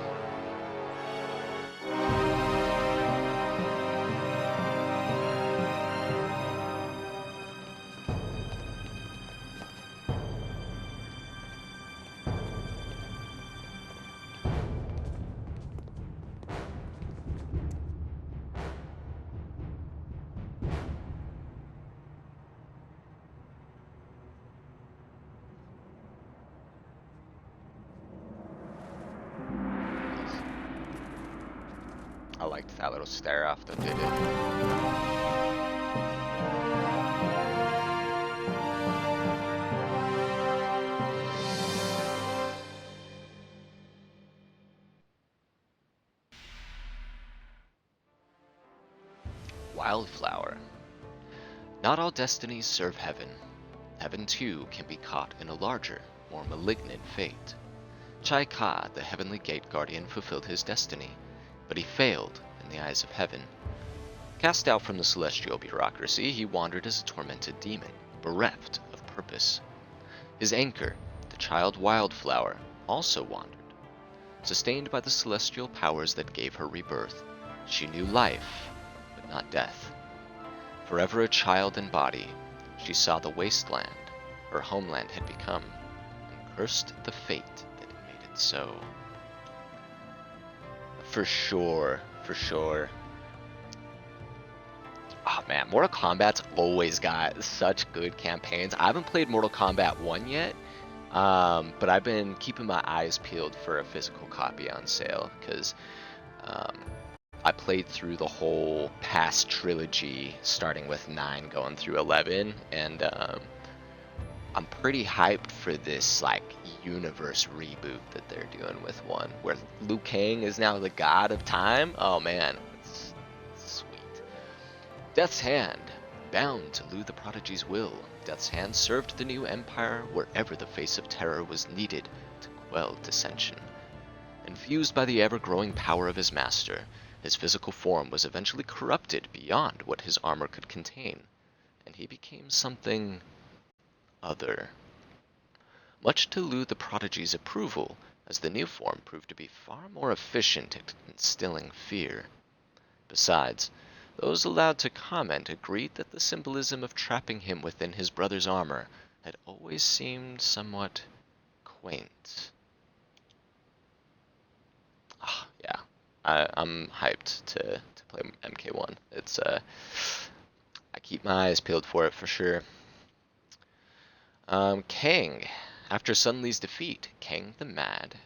I liked that little stare off that did it. Wildflower. Not all destinies serve heaven. Heaven too can be caught in a larger, more malignant fate. Ka, the heavenly gate guardian, fulfilled his destiny, but he failed in the eyes of heaven. Cast out from the celestial bureaucracy, he wandered as a tormented demon, bereft of purpose. His anchor, the child Wildflower, also wandered. Sustained by the celestial powers that gave her rebirth, she knew life, but not death. Forever a child in body, she saw the wasteland her homeland had become, and cursed the fate that made it so. For sure, for sure. Oh man, Mortal Kombat's always got such good campaigns. I haven't played Mortal Kombat 1 yet, but I've been keeping my eyes peeled for a physical copy on sale, because I played through the whole past trilogy, starting with 9 going through 11, and I'm pretty hyped for this like universe reboot that they're doing with 1, where Liu Kang is now the god of time. Oh man, it's sweet. Death's Hand. Bound to Lu the Prodigy's will, Death's Hand served the new empire wherever the face of terror was needed to quell dissension. Infused by the ever-growing power of his master, his physical form was eventually corrupted beyond what his armor could contain, and he became something other. Much to Lu the Prodigy's approval, as the new form proved to be far more efficient at instilling fear. Besides, those allowed to comment agreed that the symbolism of trapping him within his brother's armor had always seemed somewhat quaint. Yeah, I'm hyped to play MK1. It's I keep my eyes peeled for it for sure. Kang. After Sun Li's defeat, Kang the Mad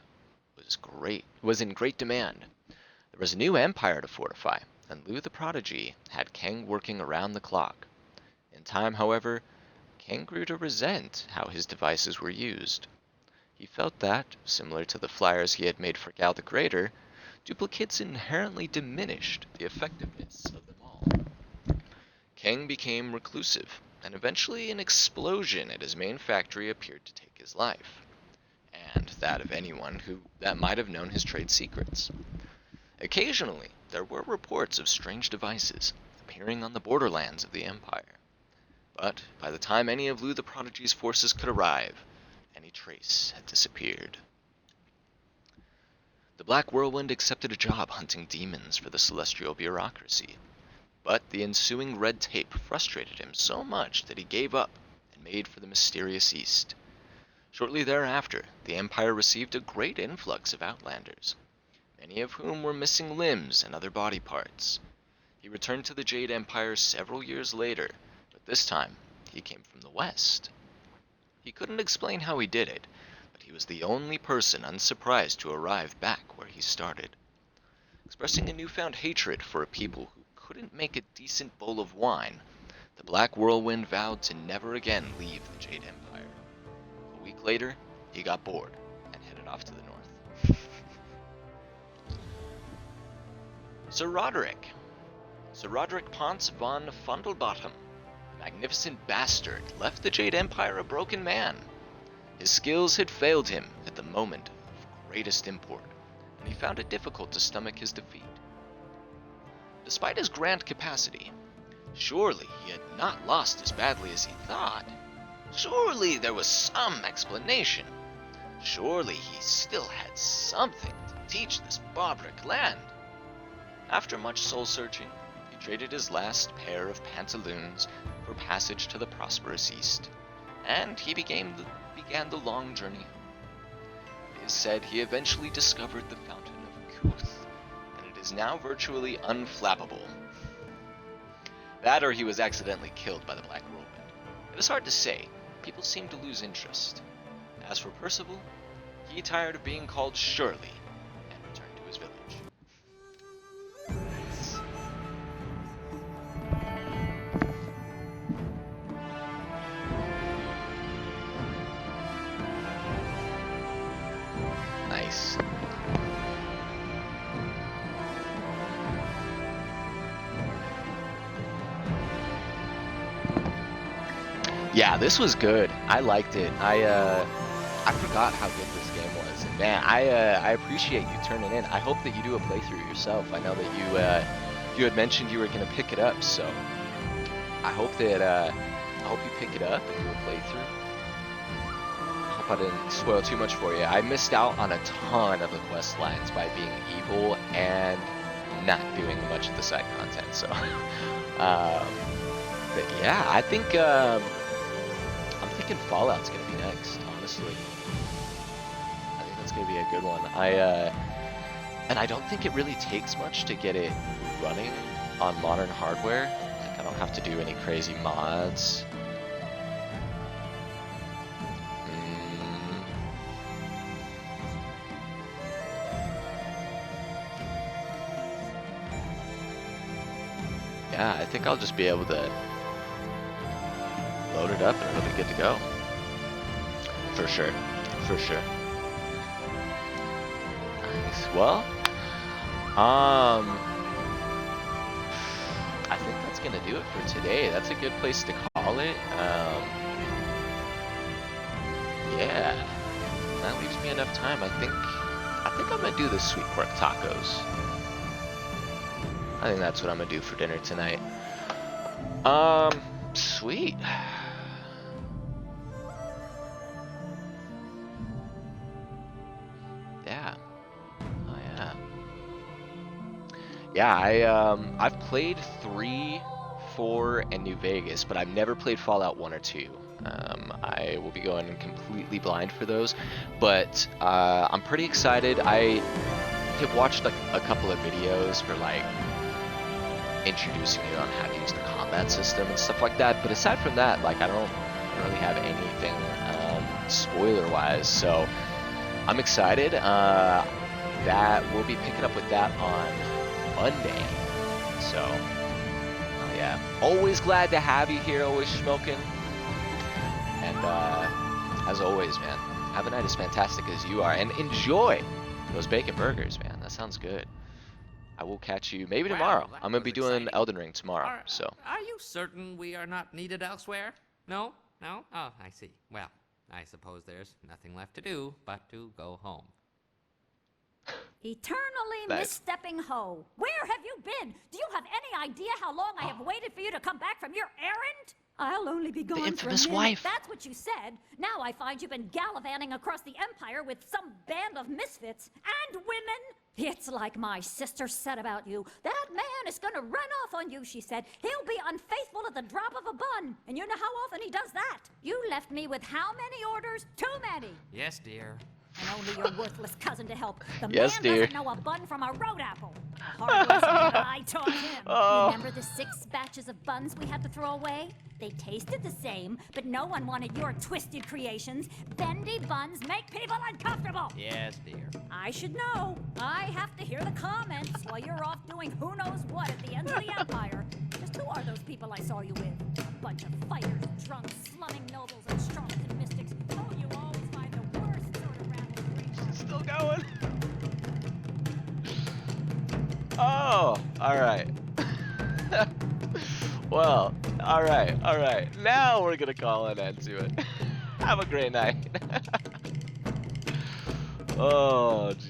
was in great demand. There was a new empire to fortify, and Lu the Prodigy had Kang working around the clock. In time, however, Kang grew to resent how his devices were used. He felt that, similar to the flyers he had made for Gal the Greater, duplicates inherently diminished the effectiveness of them all. Kang became reclusive, and eventually an explosion at his main factory appeared to take his life, and that of anyone that might have known his trade secrets. Occasionally, there were reports of strange devices appearing on the borderlands of the Empire, but by the time any of Lu the Prodigy's forces could arrive, any trace had disappeared. The Black Whirlwind accepted a job hunting demons for the celestial bureaucracy, but the ensuing red tape frustrated him so much that he gave up and made for the mysterious East. Shortly thereafter, the Empire received a great influx of Outlanders, many of whom were missing limbs and other body parts. He returned to the Jade Empire several years later, but this time he came from the West. He couldn't explain how he did it, but he was the only person unsurprised to arrive back where he started. Expressing a newfound hatred for a people who couldn't make a decent bowl of wine, the Black Whirlwind vowed to never again leave the Jade Empire. A week later, he got bored and headed off to the north. Sir Roderick Ponce von Fondelbottom, magnificent bastard, left the Jade Empire a broken man. His skills had failed him at the moment of greatest import, and he found it difficult to stomach his defeat. Despite his grand capacity, surely he had not lost as badly as he thought. Surely there was some explanation. Surely he still had something to teach this barbaric land. After much soul-searching, he traded his last pair of pantaloons for passage to the prosperous East, and he began the long journey. It is said he eventually discovered the Fountain of Kuth, and it is now virtually unflappable. That or he was accidentally killed by the Black Whirlwind. It is hard to say. People seem to lose interest. As for Percival, he tired of being called Shirley and returned to his village. Nice. Yeah, this was good. I liked it. I forgot how good this game was. And man, I appreciate you turning in. I hope that you do a playthrough yourself. I know that you had mentioned you were gonna pick it up, so I hope that I hope you pick it up and do a playthrough. I hope I didn't spoil too much for you. I missed out on a ton of the quest lines by being evil and not doing much of the side content. So, but yeah, I think I'm thinking Fallout's gonna be next. Honestly, I think that's gonna be a good one. And I don't think it really takes much to get it running on modern hardware. Like, I don't have to do any crazy mods. Yeah, I think I'll just be able to load it up and it'll be good to go. For sure. For sure. Nice. Well, I think that's gonna do it for today. That's a good place to call it. Yeah, that leaves me enough time. I think I'm gonna do the sweet pork tacos. I think that's what I'm gonna do for dinner tonight. Sweet. Yeah. Oh yeah. Yeah, I've played 3, 4, and New Vegas, but I've never played Fallout 1 or 2. I will be going in completely blind for those, but I'm pretty excited. I have watched like a couple of videos for like introducing you on how to use the combat system and stuff like that, but aside from that, like I don't really have anything spoiler-wise, so I'm excited. That we'll be picking up with that on Monday. So, yeah, always glad to have you here, always smoking. And as always, man, have a night as fantastic as you are, and enjoy those bacon burgers, man. That sounds good. I will catch you maybe tomorrow. Well, I'm gonna be doing exciting. Elden Ring tomorrow. So. Are you certain we are not needed elsewhere? No? No? Oh, I see. Well, I suppose there's nothing left to do but to go home. Eternally Nice. misstepping hoe. Where have you been? Do you have any idea how long I have waited for you to come back from your errand? I'll only be gone for a infamous minute. wife. That's what you said. Now I find you've been gallivanting across the Empire with some band of misfits and women. It's like my sister said about you. That man is gonna run off on you, she said. He'll be unfaithful at the drop of a bun. And you know how often he does that? You left me with how many orders? Too many. Yes, dear. And only your worthless cousin to help. The Yes, man dear. doesn't know a bun from a road apple. Hard lesson that I taught him. Remember the 6 batches of buns we had to throw away? They tasted the same, but no one wanted your twisted creations. Bendy buns make people uncomfortable. Yes, dear. I should know. I have to hear the comments while you're off doing who knows what at the end of the Empire. Just who are those people I saw you with? A bunch of fighters, drunks, slumming nobles, and charlatan mystics. Oh, you always find the worst sort of rabble. Still going. Oh, all right. Well, all right. Now we're gonna call an end to it. Have a great night. Oh, geez.